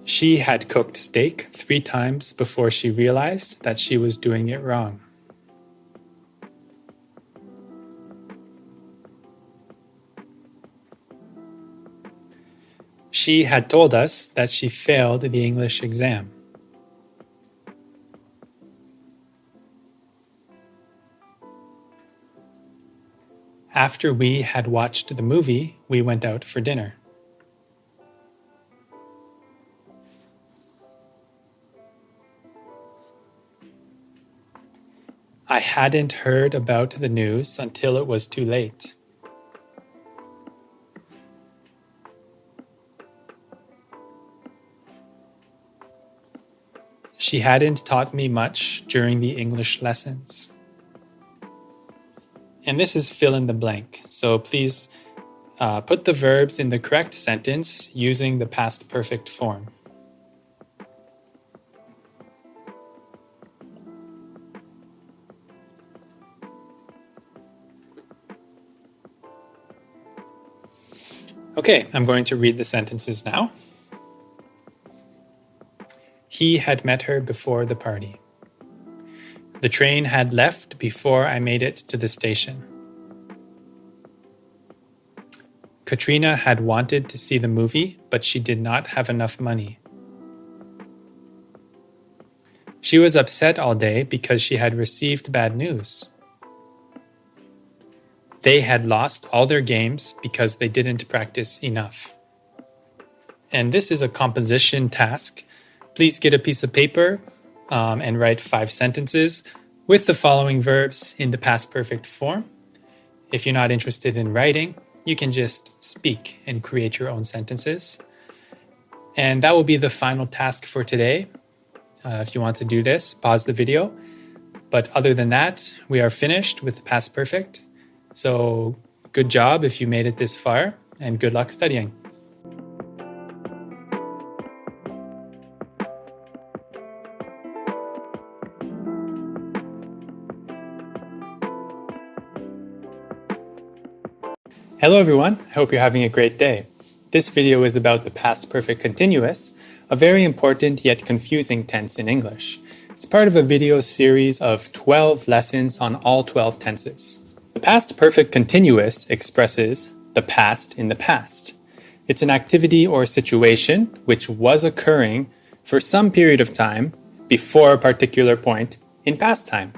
She had cooked steak 3 times before she realized that she was doing it wrong. She had told us that she failed the English exam. After we had watched the movie, we went out for dinner. I hadn't heard about the news until it was too late. She hadn't taught me much during the English lessons. And this is fill in the blank. So please put the verbs in the correct sentence using the past perfect form. Okay, I'm going to read the sentences now. He had met her before the party. The train had left before I made it to the station. Katrina had wanted to see the movie, but she did not have enough money. She was upset all day because she had received bad news. They had lost all their games because they didn't practice enough. And this is a composition task. Please get a piece of paper and write 5 sentences with the following verbs in the past perfect form. If you're not interested in writing, you can just speak and create your own sentences. And that will be the final task for today. If you want to do this, pause the video. But other than that, we are finished with the past perfect. So good job if you made it this far, and good luck studying. Hello everyone, I hope you're having a great day. This video is about the past perfect continuous, a very important yet confusing tense in English. It's part of a video series of 12 lessons on all 12 tenses. The past perfect continuous expresses the past in the past. It's an activity or situation which was occurring for some period of time before a particular point in past time.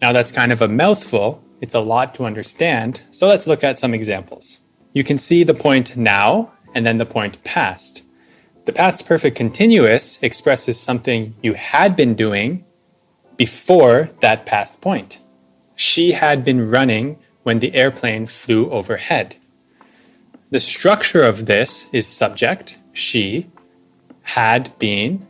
Now that's kind of a mouthful. It's a lot to understand, so let's look at some examples. You can see the point now and then the point past. The past perfect continuous expresses something you had been doing before that past point. She had been running when the airplane flew overhead. The structure of this is subject, she, had been,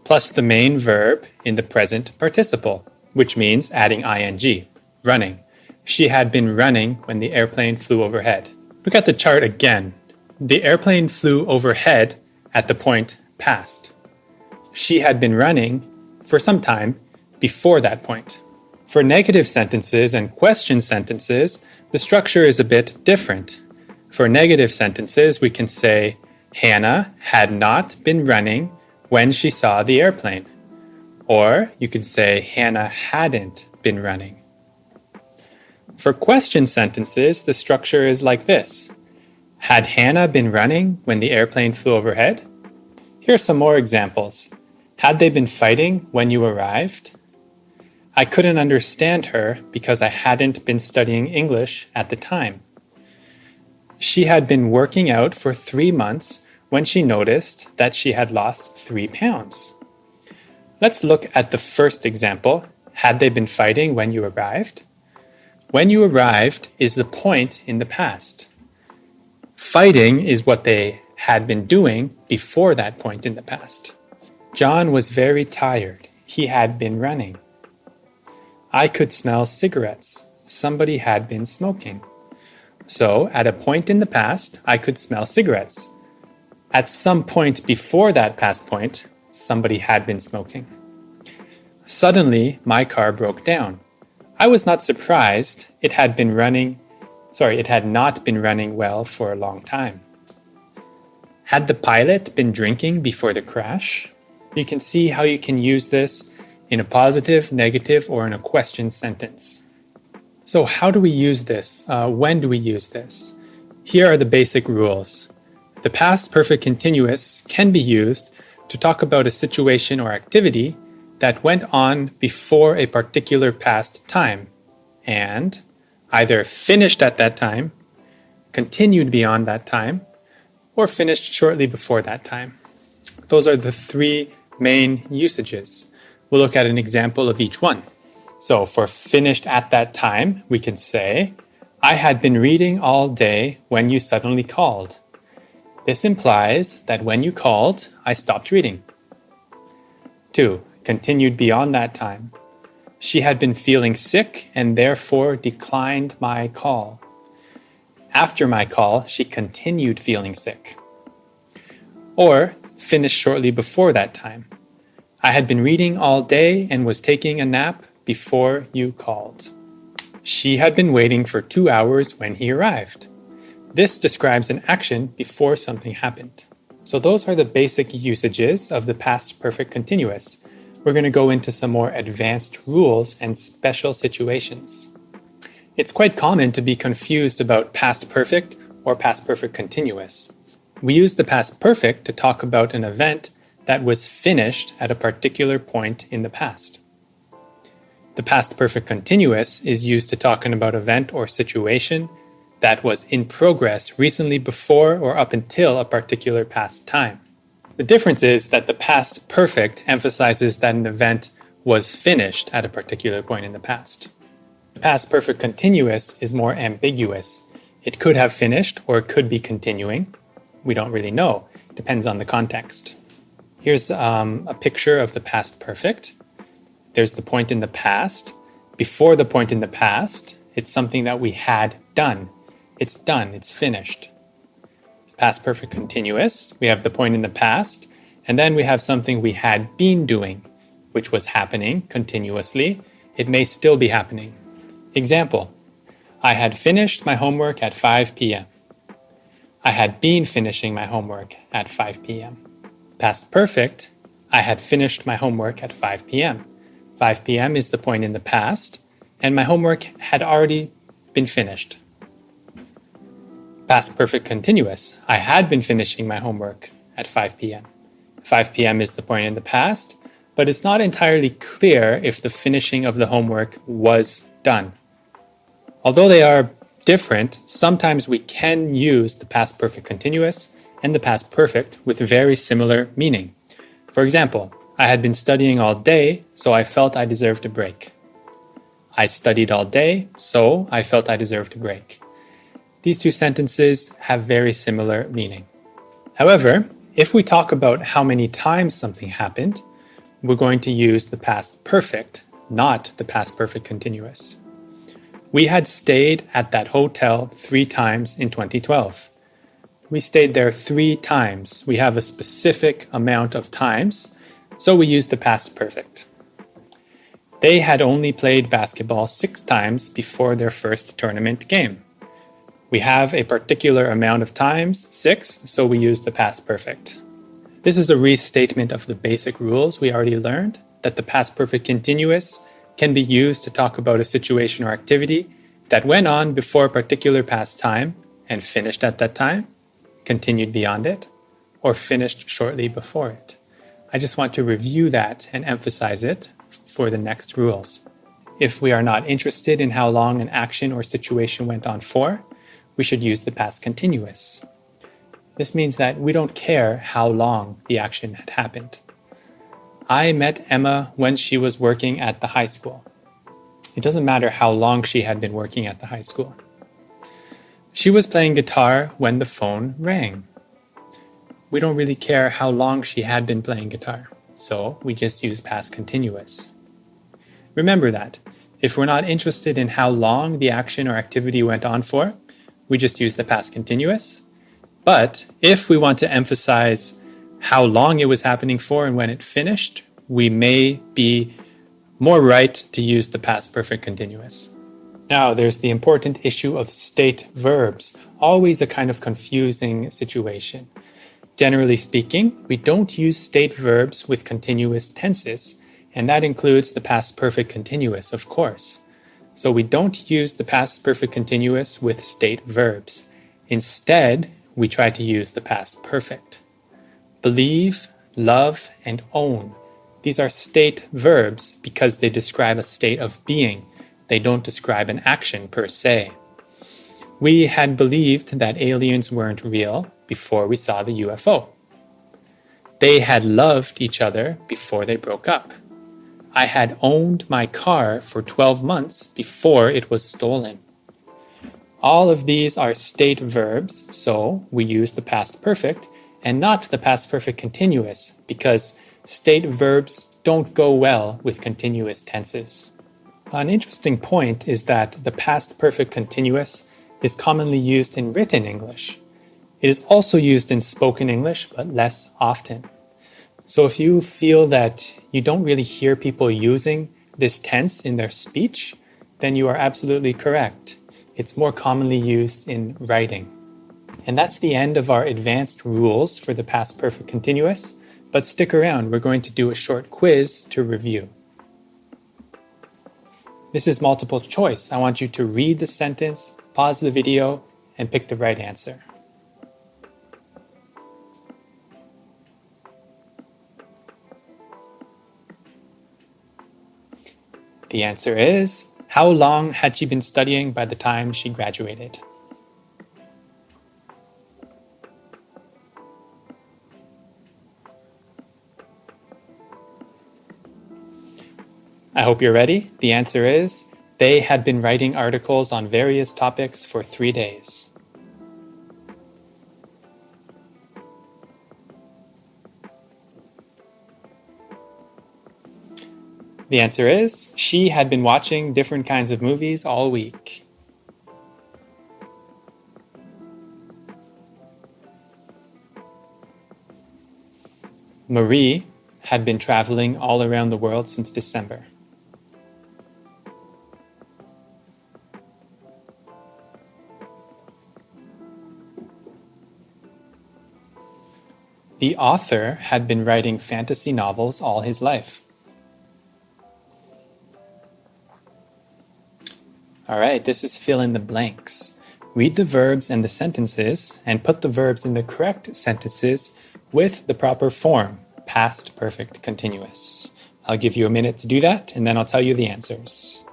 plus the main verb in the present participle, which means adding ing, running. She had been running when the airplane flew overhead. Look at the chart again. The airplane flew overhead at the point past. She had been running for some time before that point. For negative sentences and question sentences, the structure is a bit different. For negative sentences, we can say, Hannah had not been running when she saw the airplane. Or you could say, Hannah hadn't been running. For question sentences, the structure is like this. Had Hannah been running when the airplane flew overhead? Here are some more examples. Had they been fighting when you arrived? I couldn't understand her because I hadn't been studying English at the time. She had been working out for 3 months when she noticed that she had lost 3 pounds. Let's look at the first example. Had they been fighting when you arrived? When you arrived is the point in the past. Fighting is what they had been doing before that point in the past. John was very tired. He had been running. I could smell cigarettes. Somebody had been smoking. So, at a point in the past, I could smell cigarettes. At some point before that past point, somebody had been smoking. Suddenly, my car broke down. I was not surprised. It had not been running well for a long time. Had the pilot been drinking before the crash? You can see how you can use this in a positive, negative, or in a question sentence. So how do we use this? When do we use this? Here are the basic rules. The past perfect continuous can be used to talk about a situation or activity that went on before a particular past time and either finished at that time, continued beyond that time, or finished shortly before that time. Those are the 3 main usages. We'll look at an example of each one. So for finished at that time, we can say, I had been reading all day when you suddenly called. This implies that when you called, I stopped reading. 2. Continued beyond that time. She had been feeling sick and therefore declined my call. After my call, she continued feeling sick. Or finished shortly before that time. I had been reading all day and was taking a nap before you called. She had been waiting for 2 hours when he arrived. This describes an action before something happened. So those are the basic usages of the past perfect continuous. We're going to go into some more advanced rules and special situations. It's quite common to be confused about past perfect or past perfect continuous. We use the past perfect to talk about an event that was finished at a particular point in the past. The past perfect continuous is used to talk about an event or situation that was in progress recently before or up until a particular past time. The difference is that the past perfect emphasizes that an event was finished at a particular point in the past. The past perfect continuous is more ambiguous. It could have finished or it could be continuing. We don't really know. It depends on the context. Here's a picture of the past perfect. There's the point in the past. Before the point in the past, it's something that we had done. It's done, it's finished. Past perfect continuous, we have the point in the past, and then we have something we had been doing, which was happening continuously. It may still be happening. Example, I had finished my homework at 5 p.m. I had been finishing my homework at 5 p.m. Past perfect, I had finished my homework at 5 p.m. 5 p.m. is the point in the past, and my homework had already been finished. Past perfect continuous, I had been finishing my homework at 5 p.m. 5 p.m. is the point in the past, but it's not entirely clear if the finishing of the homework was done. Although they are different, sometimes we can use the past perfect continuous and the past perfect with very similar meaning. For example, I had been studying all day, so I felt I deserved a break. I studied all day, so I felt I deserved a break. These two sentences have very similar meaning. However, if we talk about how many times something happened, we're going to use the past perfect, not the past perfect continuous. We had stayed at that hotel 3 times in 2012. We stayed there 3 times. We have a specific amount of times, so we use the past perfect. They had only played basketball 6 times before their first tournament game. We have a particular amount of times, 6, so we use the past perfect. This is a restatement of the basic rules we already learned, that the past perfect continuous can be used to talk about a situation or activity that went on before a particular past time and finished at that time, continued beyond it, or finished shortly before it. I just want to review that and emphasize it for the next rules. If we are not interested in how long an action or situation went on for, we should use the past continuous. This means that we don't care how long the action had happened. I met Emma when she was working at the high school. It doesn't matter how long she had been working at the high school. She was playing guitar when the phone rang. We don't really care how long she had been playing guitar, so we just use past continuous. Remember that. If we're not interested in how long the action or activity went on for, we just use the past continuous. But if we want to emphasize how long it was happening for and when it finished, we may be more right to use the past perfect continuous. Now, there's the important issue of state verbs, always a kind of confusing situation. Generally speaking, we don't use state verbs with continuous tenses, and that includes the past perfect continuous, of course. So we don't use the past perfect continuous with state verbs. Instead, we try to use the past perfect. Believe, love, and own. These are state verbs because they describe a state of being. They don't describe an action per se. We had believed that aliens weren't real before we saw the UFO. They had loved each other before they broke up. I had owned my car for 12 months before it was stolen. All of these are state verbs, so we use the past perfect and not the past perfect continuous because state verbs don't go well with continuous tenses. An interesting point is that the past perfect continuous is commonly used in written English. It is also used in spoken English, but less often. So if you feel that you don't really hear people using this tense in their speech, then you are absolutely correct. It's more commonly used in writing. And that's the end of our advanced rules for the past perfect continuous, but stick around, we're going to do a short quiz to review. This is multiple choice. I want you to read the sentence, pause the video, and pick the right answer. The answer is, how long had she been studying by the time she graduated? I hope you're ready. The answer is, they had been writing articles on various topics for 3 days. The answer is, she had been watching different kinds of movies all week. Marie had been traveling all around the world since December. The author had been writing fantasy novels all his life. All right, this is fill in the blanks. Read the verbs and the sentences and put the verbs in the correct sentences with the proper form, past perfect continuous. I'll give you a minute to do that and then I'll tell you the answers.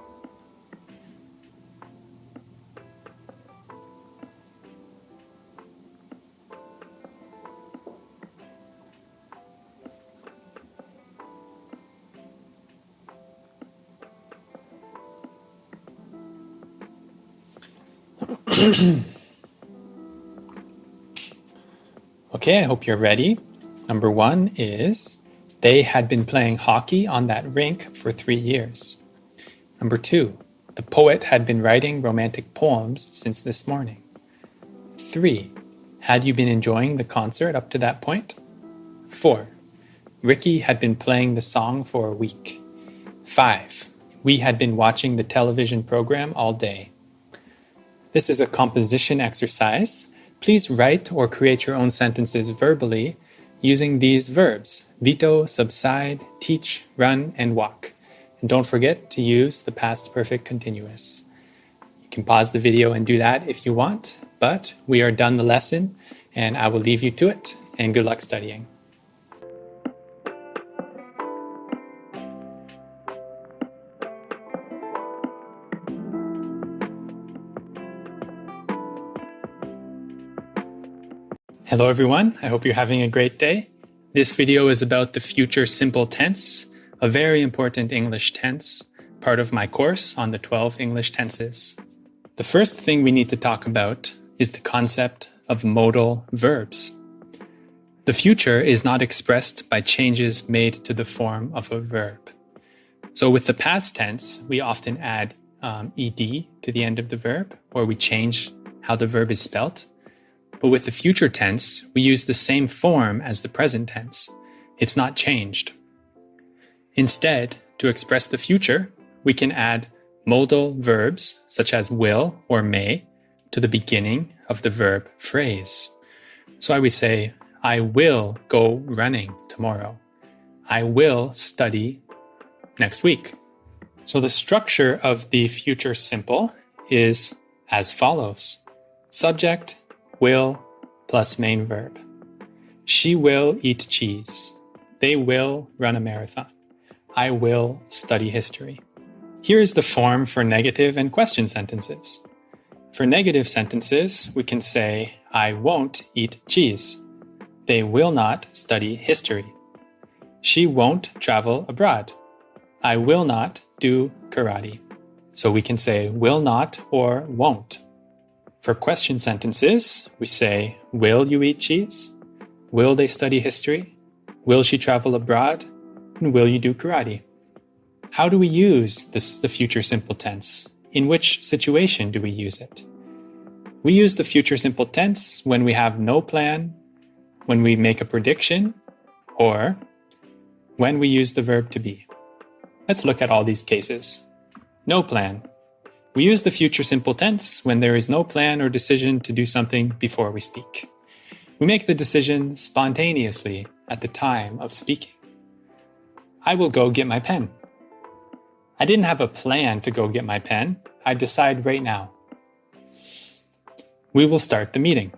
Okay, I hope you're ready. Number 1 is, they had been playing hockey on that rink for 3 years. Number 2, the poet had been writing romantic poems since this morning. 3, had you been enjoying the concert up to that point? 4, Ricky had been playing the song for a week. 5, we had been watching the television program all day. This is a composition exercise. Please write or create your own sentences verbally using these verbs: veto, subside, teach, run, and walk. And don't forget to use the past perfect continuous. You can pause the video and do that if you want, but we are done the lesson and I will leave you to it, and good luck studying. Hello everyone, I hope you're having a great day. This video is about the future simple tense, a very important English tense, part of my course on the 12 English tenses. The first thing we need to talk about is the concept of modal verbs. The future is not expressed by changes made to the form of a verb. So with the past tense, we often add ed to the end of the verb, or we change how the verb is spelt. But with the future tense, we use the same form as the present tense. It's not changed. Instead, to express the future, we can add modal verbs such as will or may to the beginning of the verb phrase. So I would say, I will go running tomorrow. I will study next week. So the structure of the future simple is as follows. Subject, will plus main verb. She will eat cheese. They will run a marathon. I will study history. Here is the form for negative and question sentences. For negative sentences, we can say, I won't eat cheese. They will not study history. She won't travel abroad. I will not do karate. So we can say will not or won't. For question sentences, we say, will you eat cheese? Will they study history? Will she travel abroad? And will you do karate? How do we use the future simple tense? In which situation do we use it? We use the future simple tense when we have no plan, when we make a prediction, or when we use the verb to be. Let's look at all these cases. No plan. We use the future simple tense when there is no plan or decision to do something before we speak. We make the decision spontaneously at the time of speaking. I will go get my pen. I didn't have a plan to go get my pen. I decide right now. We will start the meeting.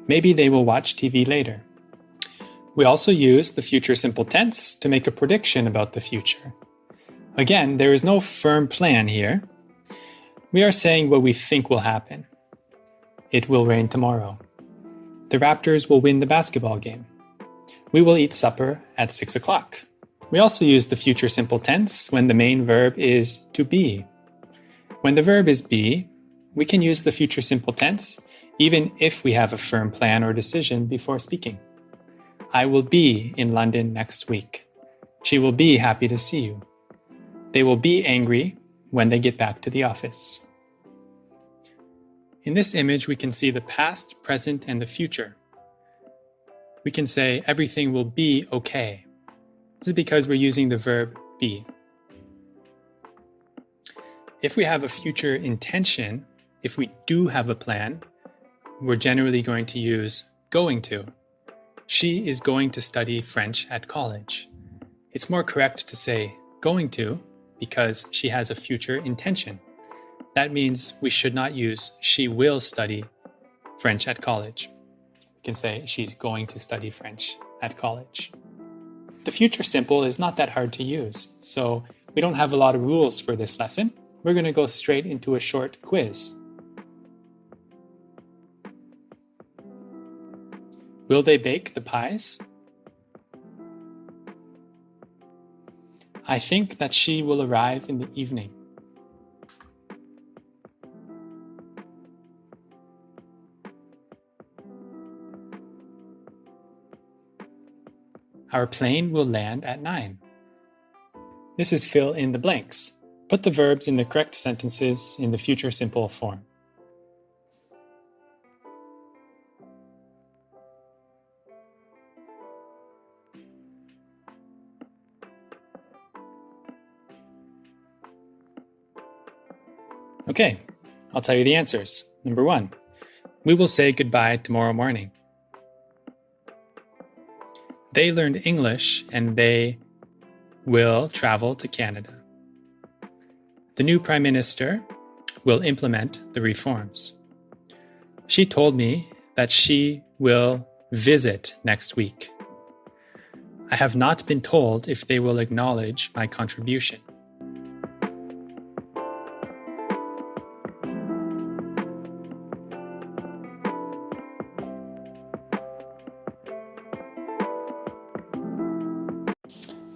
Maybe they will watch TV later. We also use the future simple tense to make a prediction about the future. Again, there is no firm plan here. We are saying what we think will happen. It will rain tomorrow. The Raptors will win the basketball game. We will eat supper at 6 o'clock. We also use the future simple tense when the main verb is to be. When the verb is be, we can use the future simple tense even if we have a firm plan or decision before speaking. I will be in London next week. She will be happy to see you. They will be angry when they get back to the office. In this image, we can see the past, present, and the future. We can say everything will be okay. This is because we're using the verb be. If we have a future intention, if we do have a plan, we're generally going to use going to. She is going to study French at college. It's more correct to say going to because she has a future intention. That means we should not use she will study French at college. We can say she's going to study French at college. The future simple is not that hard to use, so we don't have a lot of rules for this lesson. We're going to go straight into a short quiz. Will they bake the pies? I think that she will arrive in the evening. Our plane will land at 9. This is fill in the blanks. Put the verbs in the correct sentences in the future simple form. Okay, I'll tell you the answers. Number 1, we will say goodbye tomorrow morning. They learned English and they will travel to Canada. The new Prime Minister will implement the reforms. She told me that she will visit next week. I have not been told if they will acknowledge my contribution.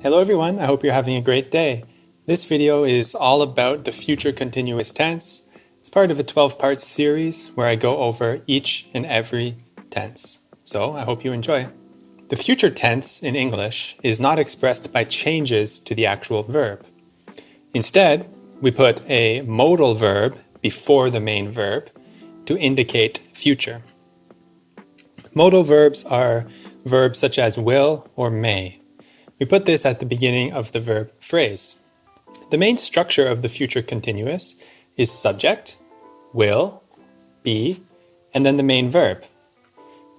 Hello everyone, I hope you're having a great day. This video is all about the future continuous tense. It's part of a 12-part series where I go over each and every tense. So I hope you enjoy. The future tense in English is not expressed by changes to the actual verb. Instead, we put a modal verb before the main verb to indicate future. Modal verbs are verbs such as will or may. We put this at the beginning of the verb phrase. The main structure of the future continuous is subject, will, be, and then the main verb.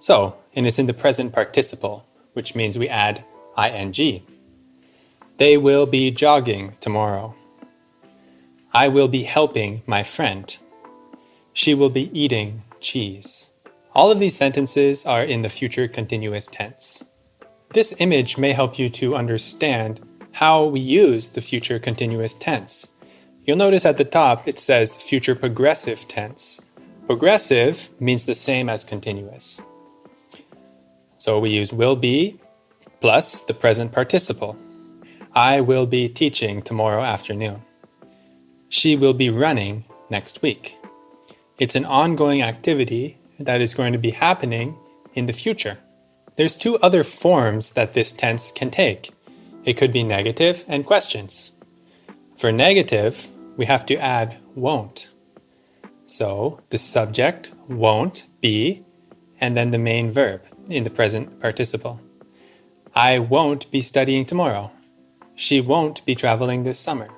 And it's in the present participle, which means we add ing. They will be jogging tomorrow. I will be helping my friend. She will be eating cheese. All of these sentences are in the future continuous tense. This image may help you to understand how we use the future continuous tense. You'll notice at the top it says future progressive tense. Progressive means the same as continuous. So we use will be plus the present participle. I will be teaching tomorrow afternoon. She will be running next week. It's an ongoing activity that is going to be happening in the future. There's two other forms that this tense can take. It could be negative and questions. For negative, we have to add won't. So the subject won't be, and then the main verb in the present participle. I won't be studying tomorrow. She won't be traveling this summer.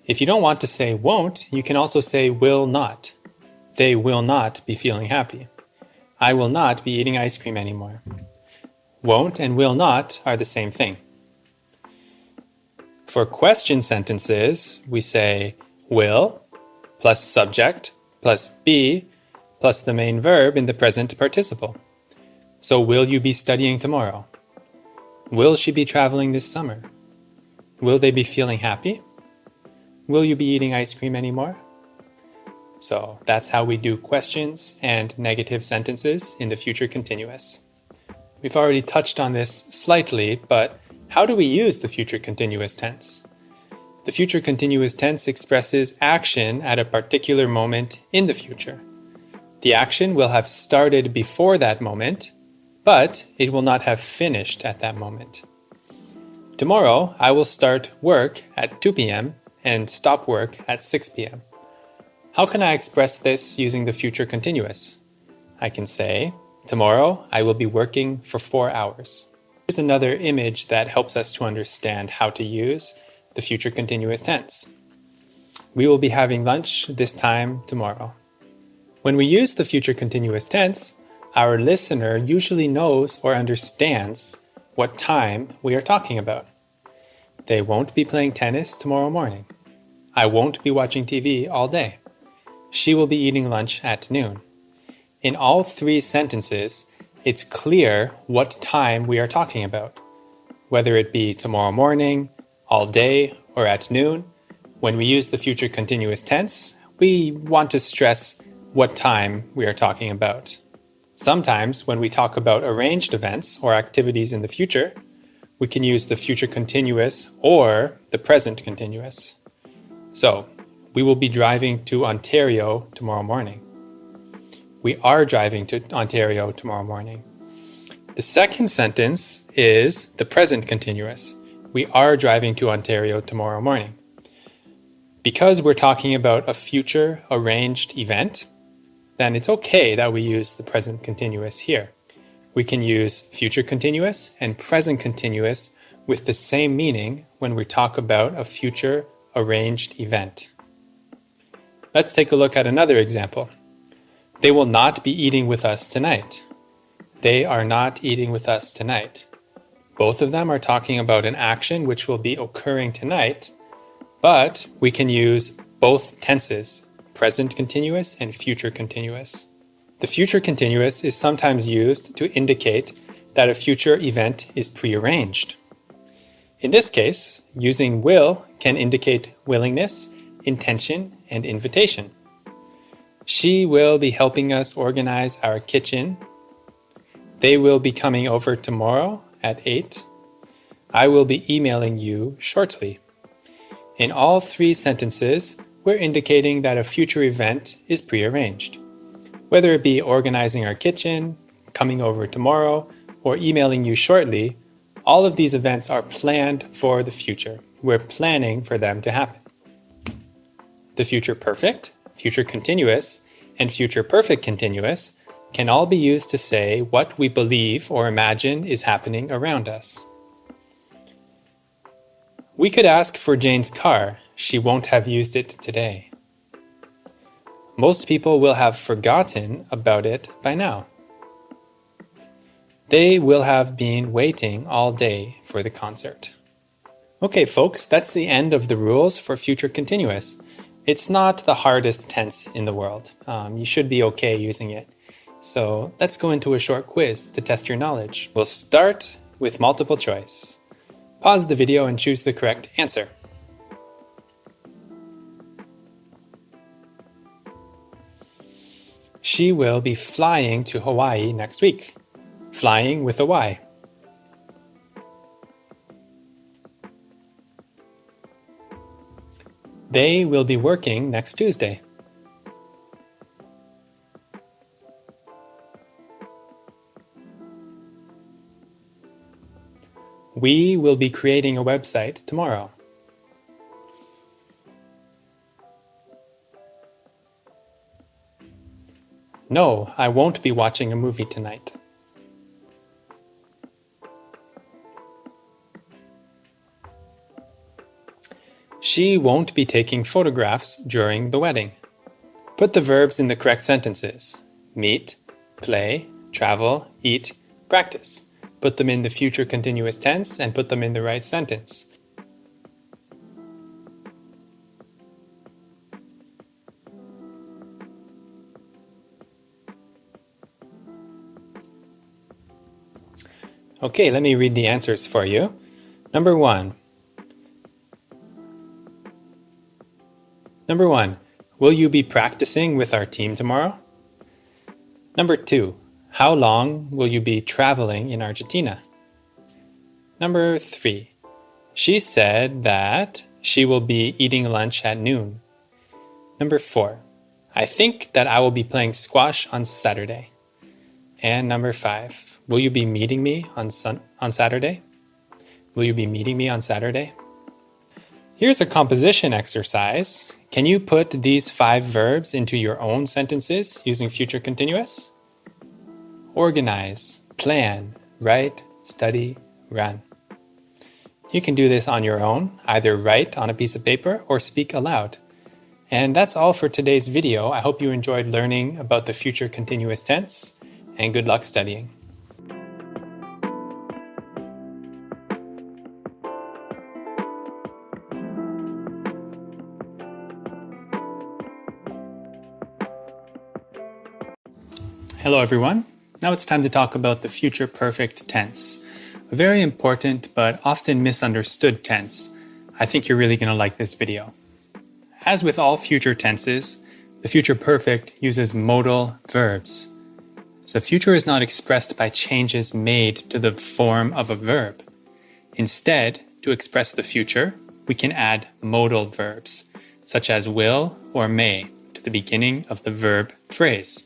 If you don't want to say won't, you can also say will not. They will not be feeling happy. I will not be eating ice cream anymore. Won't and will not are the same thing. For question sentences, we say will plus subject plus be plus the main verb in the present participle. So will you be studying tomorrow? Will she be traveling this summer? Will they be feeling happy? Will you be eating ice cream anymore? So that's how we do questions and negative sentences in the future continuous. We've already touched on this slightly, but how do we use the future continuous tense? The future continuous tense expresses action at a particular moment in the future. The action will have started before that moment, but it will not have finished at that moment. Tomorrow, I will start work at 2 p.m. and stop work at 6 p.m. How can I express this using the future continuous? I can say, tomorrow I will be working for 4 hours. Here's another image that helps us to understand how to use the future continuous tense. We will be having lunch this time tomorrow. When we use the future continuous tense, our listener usually knows or understands what time we are talking about. They won't be playing tennis tomorrow morning. I won't be watching TV all day. She will be eating lunch at noon. In all three sentences, it's clear what time we are talking about. Whether it be tomorrow morning, all day, or at noon, when we use the future continuous tense, we want to stress what time we are talking about. Sometimes, when we talk about arranged events or activities in the future, we can use the future continuous or the present continuous. So, we will be driving to Ontario tomorrow morning. We are driving to Ontario tomorrow morning. The second sentence is the present continuous. We are driving to Ontario tomorrow morning. Because we're talking about a future arranged event, then it's okay that we use the present continuous here. We can use future continuous and present continuous with the same meaning when we talk about a future arranged event. Let's take a look at another example. They will not be eating with us tonight. They are not eating with us tonight. Both of them are talking about an action which will be occurring tonight, but we can use both tenses, present continuous and future continuous. The future continuous is sometimes used to indicate that a future event is prearranged. In this case, using will can indicate willingness, intention, and invitation. She will be helping us organize our kitchen. They will be coming over tomorrow at 8. I will be emailing you shortly. In all three sentences, we're indicating that a future event is prearranged. Whether it be organizing our kitchen, coming over tomorrow, or emailing you shortly, all of these events are planned for the future. We're planning for them to happen. The future perfect, future continuous, and future perfect continuous can all be used to say what we believe or imagine is happening around us. We could ask for Jane's car. She won't have used it today. Most people will have forgotten about it by now. They will have been waiting all day for the concert. Okay, folks, that's the end of the rules for future continuous. It's not the hardest tense in the world. You should be okay using it. So let's go into a short quiz to test your knowledge. We'll start with multiple choice. Pause the video and choose the correct answer. She will be flying to Hawaii next week. Flying with a Y. They will be working next Tuesday. We will be creating a website tomorrow. No, I won't be watching a movie tonight. She won't be taking photographs during the wedding. Put the verbs in the correct sentences. Meet, play, travel, eat, practice. Put them in the future continuous tense and put them in the right sentence. Okay, let me read the answers for you. Number one, will you be practicing with our team tomorrow? Number two, how long will you be traveling in Argentina? Number three, she said that she will be eating lunch at noon. Number four, I think that I will be playing squash on Saturday. And number five, will you be meeting me on Saturday? Will you be meeting me on Saturday? Here's a composition exercise. Can you put these 5 verbs into your own sentences using future continuous? Organize, plan, write, study, run. You can do this on your own, either write on a piece of paper or speak aloud. And that's all for today's video. I hope you enjoyed learning about the future continuous tense, and good luck studying. Hello everyone. Now it's time to talk about the future perfect tense. A very important but often misunderstood tense. I think you're really going to like this video. As with all future tenses, the future perfect uses modal verbs. So future is not expressed by changes made to the form of a verb. Instead, to express the future, we can add modal verbs, such as will or may, to the beginning of the verb phrase.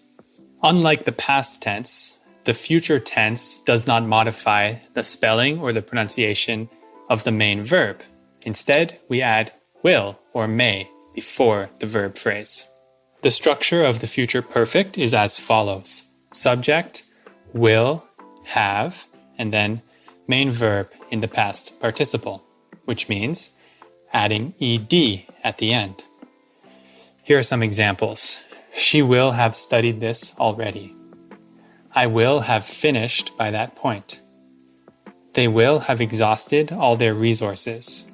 Unlike the past tense, the future tense does not modify the spelling or the pronunciation of the main verb. Instead, we add will or may before the verb phrase. The structure of the future perfect is as follows. Subject, will, have, and then main verb in the past participle, which means adding ed at the end. Here are some examples. She will have studied this already. I will have finished by that point. They will have exhausted all their resources.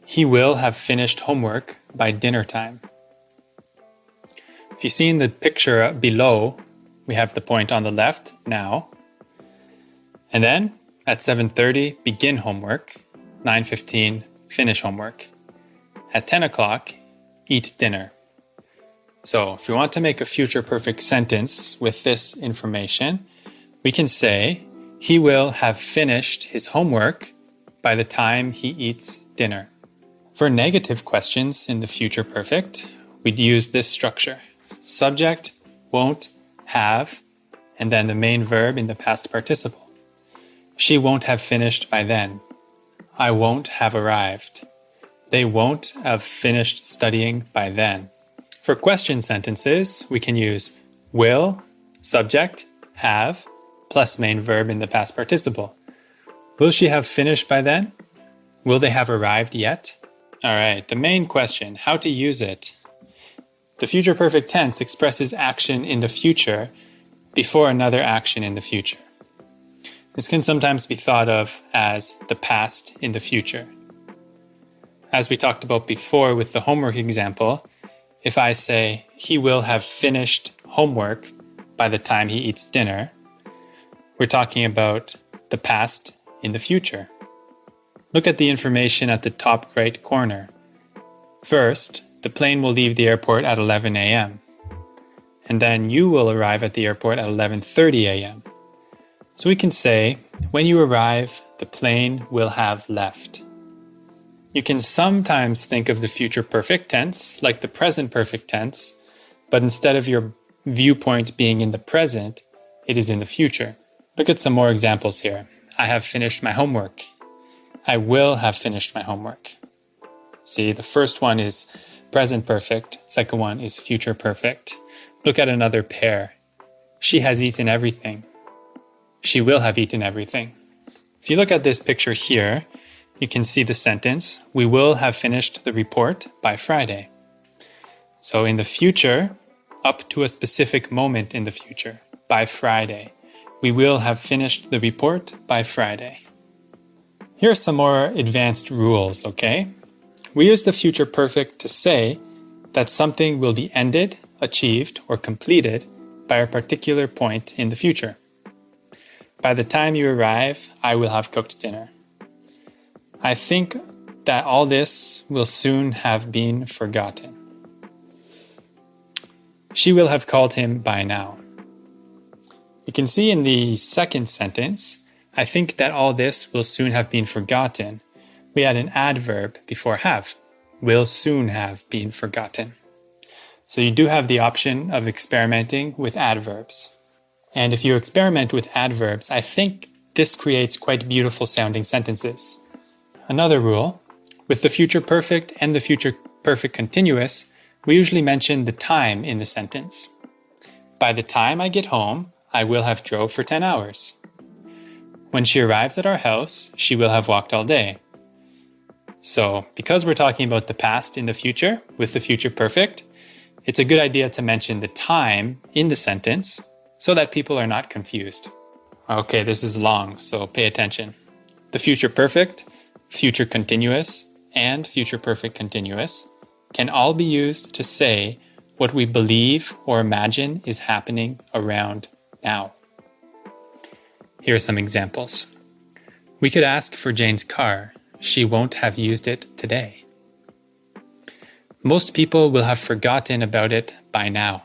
He will have finished homework by dinner time. If you see in the picture below, we have the point on the left, now. And then at 7:30, begin homework. 9:15, finish homework. At 10 o'clock, eat dinner. So if we want to make a future perfect sentence with this information, we can say, he will have finished his homework by the time he eats dinner. For negative questions in the future perfect, we'd use this structure. Subject, won't, have, and then the main verb in the past participle. She won't have finished by then. I won't have arrived. They won't have finished studying by then. For question sentences, we can use will, subject, have, plus main verb in the past participle. Will she have finished by then? Will they have arrived yet? All right, the main question, how to use it. The future perfect tense expresses action in the future before another action in the future. This can sometimes be thought of as the past in the future. As we talked about before with the homework example, if I say, he will have finished homework by the time he eats dinner, we're talking about the past in the future. Look at the information at the top right corner. First, the plane will leave the airport at 11 a.m. And then you will arrive at the airport at 11:30 a.m. So we can say, when you arrive, the plane will have left. You can sometimes think of the future perfect tense like the present perfect tense, but instead of your viewpoint being in the present, it is in the future. Look at some more examples here. I have finished my homework. I will have finished my homework. See, the first one is present perfect, second one is future perfect. Look at another pair. She has eaten everything. She will have eaten everything. If you look at this picture here, you can see the sentence, we will have finished the report by Friday. So in the future, up to a specific moment in the future, by Friday, we will have finished the report by Friday. Here are some more advanced rules, okay? We use the future perfect to say that something will be ended, achieved, or completed by a particular point in the future. By the time you arrive, I will have cooked dinner. I think that all this will soon have been forgotten. She will have called him by now. You can see in the second sentence, I think that all this will soon have been forgotten. We add an adverb before have. Will soon have been forgotten. So you do have the option of experimenting with adverbs. And if you experiment with adverbs, I think this creates quite beautiful sounding sentences. Another rule, with the future perfect and the future perfect continuous, we usually mention the time in the sentence. By the time I get home, I will have drove for 10 hours. When she arrives at our house, she will have walked all day. So, because we're talking about the past in the future, with the future perfect, it's a good idea to mention the time in the sentence so that people are not confused. Okay, this is long, so pay attention. The future perfect, future continuous, and future perfect continuous can all be used to say what we believe or imagine is happening around now. Here are some examples. We could ask for Jane's car. She won't have used it today. Most people will have forgotten about it by now.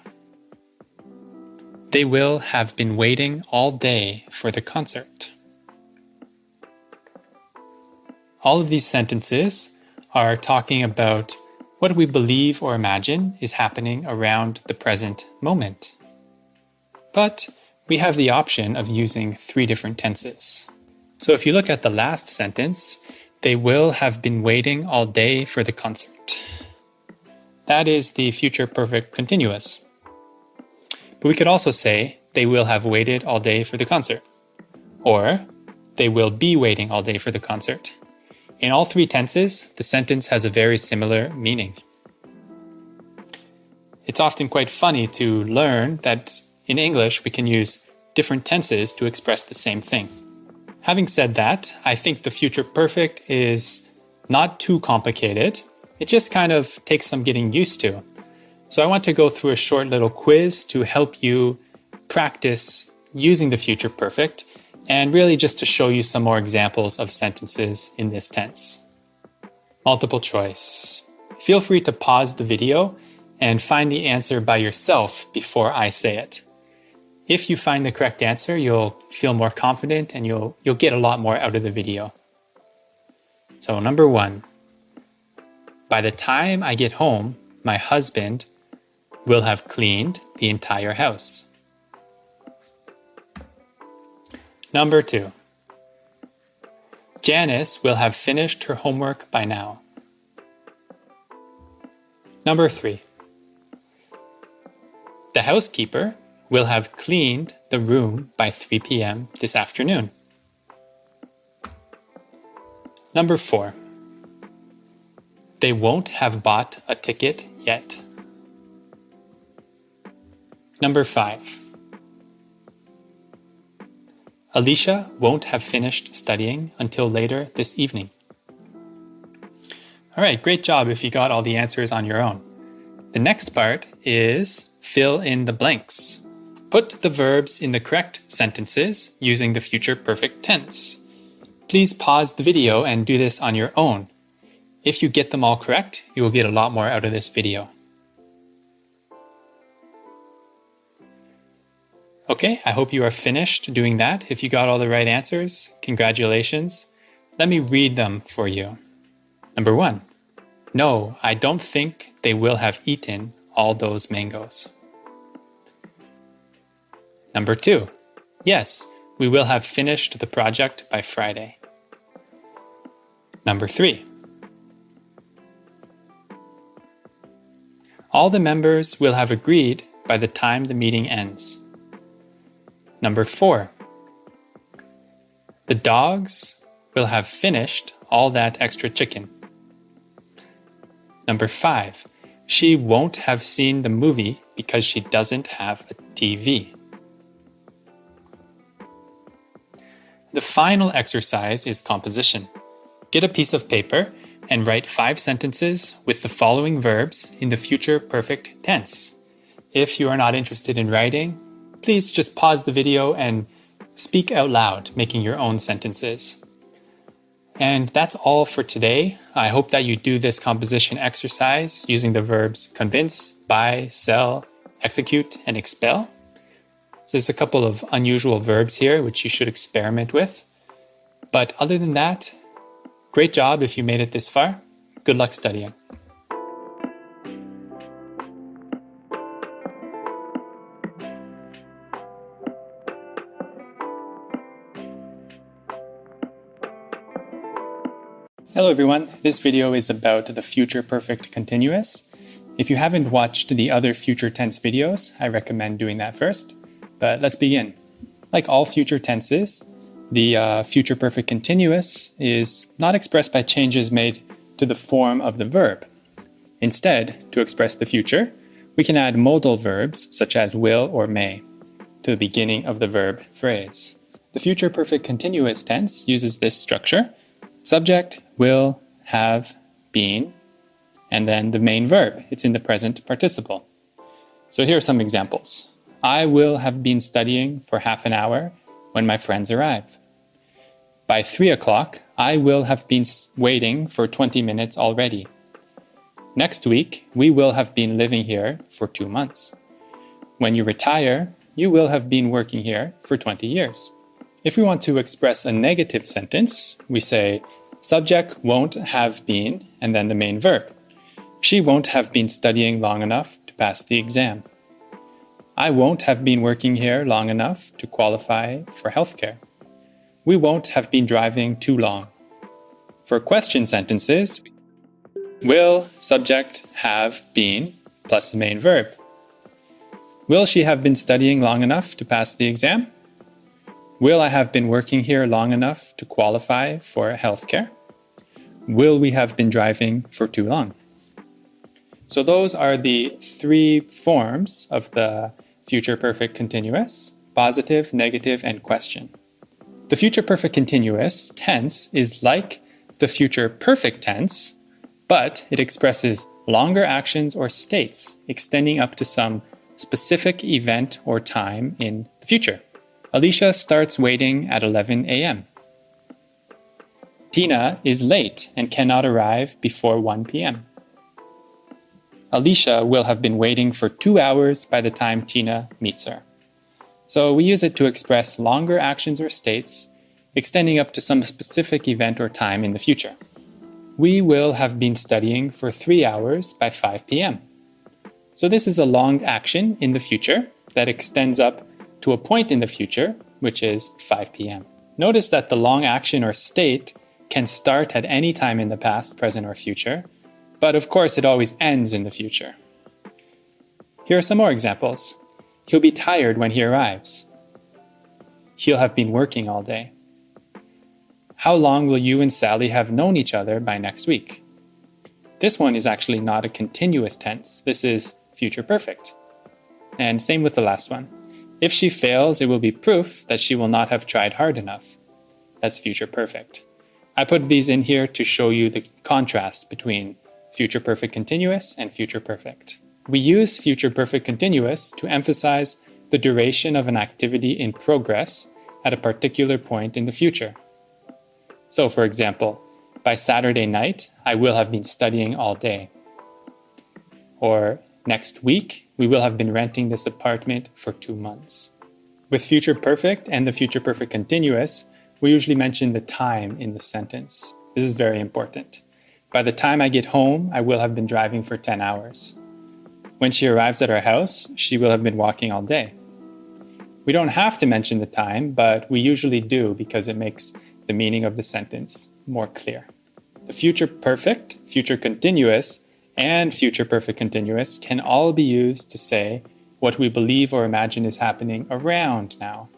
They will have been waiting all day for the concert. All of these sentences are talking about what we believe or imagine is happening around the present moment. But we have the option of using 3 different tenses. So if you look at the last sentence, they will have been waiting all day for the concert. That is the future perfect continuous. But we could also say, they will have waited all day for the concert. Or, they will be waiting all day for the concert. In all 3 tenses, the sentence has a very similar meaning. It's often quite funny to learn that in English we can use different tenses to express the same thing. Having said that, I think the future perfect is not too complicated. It just kind of takes some getting used to. So I want to go through a short little quiz to help you practice using the future perfect, and really just to show you some more examples of sentences in this tense. Multiple choice. Feel free to pause the video and find the answer by yourself before I say it. If you find the correct answer, you'll feel more confident and you'll get a lot more out of the video. So number 1, by the time I get home, my husband will have cleaned the entire house. Number 2, Janice will have finished her homework by now. Number 3, the housekeeper will have cleaned the room by 3 p.m. this afternoon. Number 4, they won't have bought a ticket yet. Number 5, Alicia won't have finished studying until later this evening. All right, great job if you got all the answers on your own. The next part is fill in the blanks. Put the verbs in the correct sentences using the future perfect tense. Please pause the video and do this on your own. If you get them all correct, you will get a lot more out of this video. Okay, I hope you are finished doing that. If you got all the right answers, congratulations. Let me read them for you. Number 1, no, I don't think they will have eaten all those mangoes. Number 2, yes, we will have finished the project by Friday. Number 3, all the members will have agreed by the time the meeting ends. Number 4, the dogs will have finished all that extra chicken. Number 5, she won't have seen the movie because she doesn't have a TV. The final exercise is composition. Get a piece of paper and write 5 sentences with the following verbs in the future perfect tense. If you are not interested in writing, please just pause the video and speak out loud, making your own sentences. And that's all for today. I hope that you do this composition exercise using the verbs convince, buy, sell, execute, and expel. So there's a couple of unusual verbs here which you should experiment with. But other than that, great job if you made it this far. Good luck studying. Hello everyone, this video is about the future perfect continuous. If you haven't watched the other future tense videos, I recommend doing that first. But let's begin. Like all future tenses, the future perfect continuous is not expressed by changes made to the form of the verb. Instead, to express the future, we can add modal verbs such as will or may to the beginning of the verb phrase. The future perfect continuous tense uses this structure: subject, will, have, been, and then the main verb. It's in the present participle. So here are some examples. I will have been studying for half an hour when my friends arrive. By 3 o'clock, I will have been waiting for 20 minutes already. Next week, we will have been living here for 2 months. When you retire, you will have been working here for 20 years. If we want to express a negative sentence, we say, subject won't have been, and then the main verb. She won't have been studying long enough to pass the exam. I won't have been working here long enough to qualify for healthcare. We won't have been driving too long. For question sentences, will, subject, have, been, plus the main verb. Will she have been studying long enough to pass the exam? Will I have been working here long enough to qualify for healthcare? Will we have been driving for too long? So those are the three forms of the future perfect continuous: positive, negative, and question. The future perfect continuous tense is like the future perfect tense, but it expresses longer actions or states extending up to some specific event or time in the future. Alicia starts waiting at 11 a.m. Tina is late and cannot arrive before 1 p.m. Alicia will have been waiting for 2 hours by the time Tina meets her. So we use it to express longer actions or states extending up to some specific event or time in the future. We will have been studying for 3 hours by 5 p.m. So this is a long action in the future that extends up to a point in the future, which is 5 p.m. Notice that the long action or state can start at any time in the past, present, or future, but of course it always ends in the future. Here are some more examples. He'll be tired when he arrives. He'll have been working all day. How long will you and Sally have known each other by next week? This one is actually not a continuous tense. This is future perfect. And same with the last one. If she fails, it will be proof that she will not have tried hard enough. That's future perfect. I put these in here to show you the contrast between future perfect continuous and future perfect. We use future perfect continuous to emphasize the duration of an activity in progress at a particular point in the future. So, for example, by Saturday night, I will have been studying all day. Or next week, we will have been renting this apartment for 2 months. With future perfect and the future perfect continuous, we usually mention the time in the sentence. This is very important. By the time I get home, I will have been driving for 10 hours. When she arrives at our house, she will have been walking all day. We don't have to mention the time, but we usually do because it makes the meaning of the sentence more clear. The future perfect, future continuous, and future perfect continuous can all be used to say what we believe or imagine is happening around now.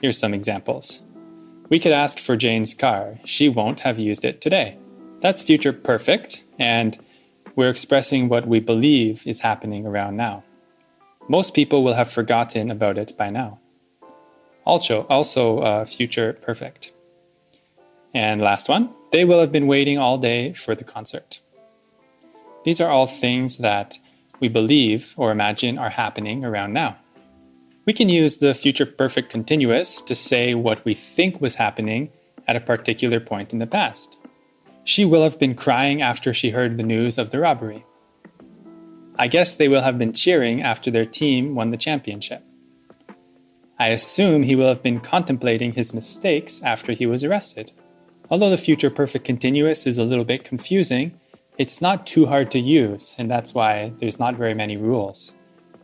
Here's some examples. We could ask for Jane's car. She won't have used it today. That's future perfect, and we're expressing what we believe is happening around now. Most people will have forgotten about it by now. Also future perfect. And last one, they will have been waiting all day for the concert. These are all things that we believe or imagine are happening around now. We can use the future perfect continuous to say what we think was happening at a particular point in the past. She will have been crying after she heard the news of the robbery. I guess they will have been cheering after their team won the championship. I assume he will have been contemplating his mistakes after he was arrested. Although the future perfect continuous is a little bit confusing, it's not too hard to use, and that's why there's not very many rules.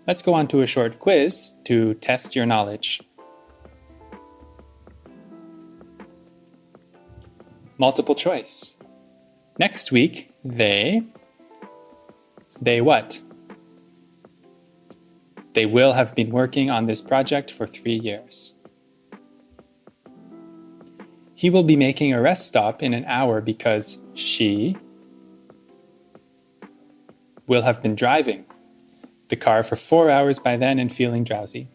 Let's go on to a short quiz to test your knowledge. Multiple choice. Next week, they what? They will have been working on this project for 3 years. He will be making a rest stop in an hour because she will have been driving the car for 4 hours by then and feeling drowsy.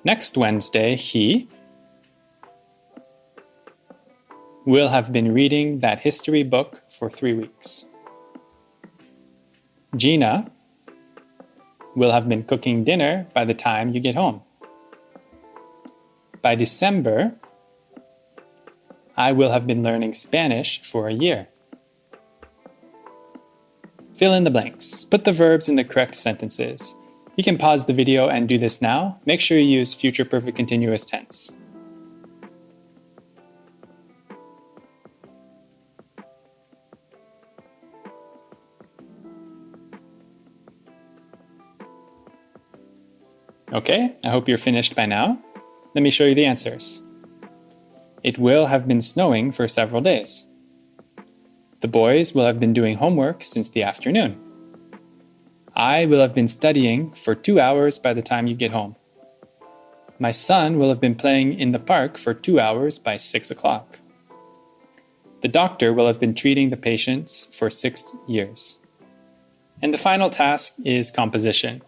Next Wednesday, he will have been reading that history book for 3 weeks. Gina will have been cooking dinner by the time you get home. By December, I will have been learning Spanish for a year. Fill in the blanks. Put the verbs in the correct sentences. You can pause the video and do this now. Make sure you use future perfect continuous tense. Okay, I hope you're finished by now. Let me show you the answers. It will have been snowing for several days. The boys will have been doing homework since the afternoon. I will have been studying for 2 hours by the time you get home. My son will have been playing in the park for 2 hours by 6 o'clock. The doctor will have been treating the patients for 6 years. And the final task is composition.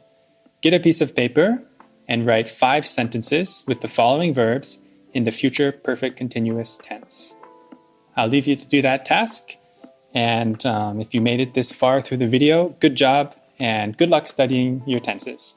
Get a piece of paper and write 5 sentences with the following verbs in the future perfect continuous tense. I'll leave you to do that task. And if you made it this far through the video, good job and good luck studying your tenses.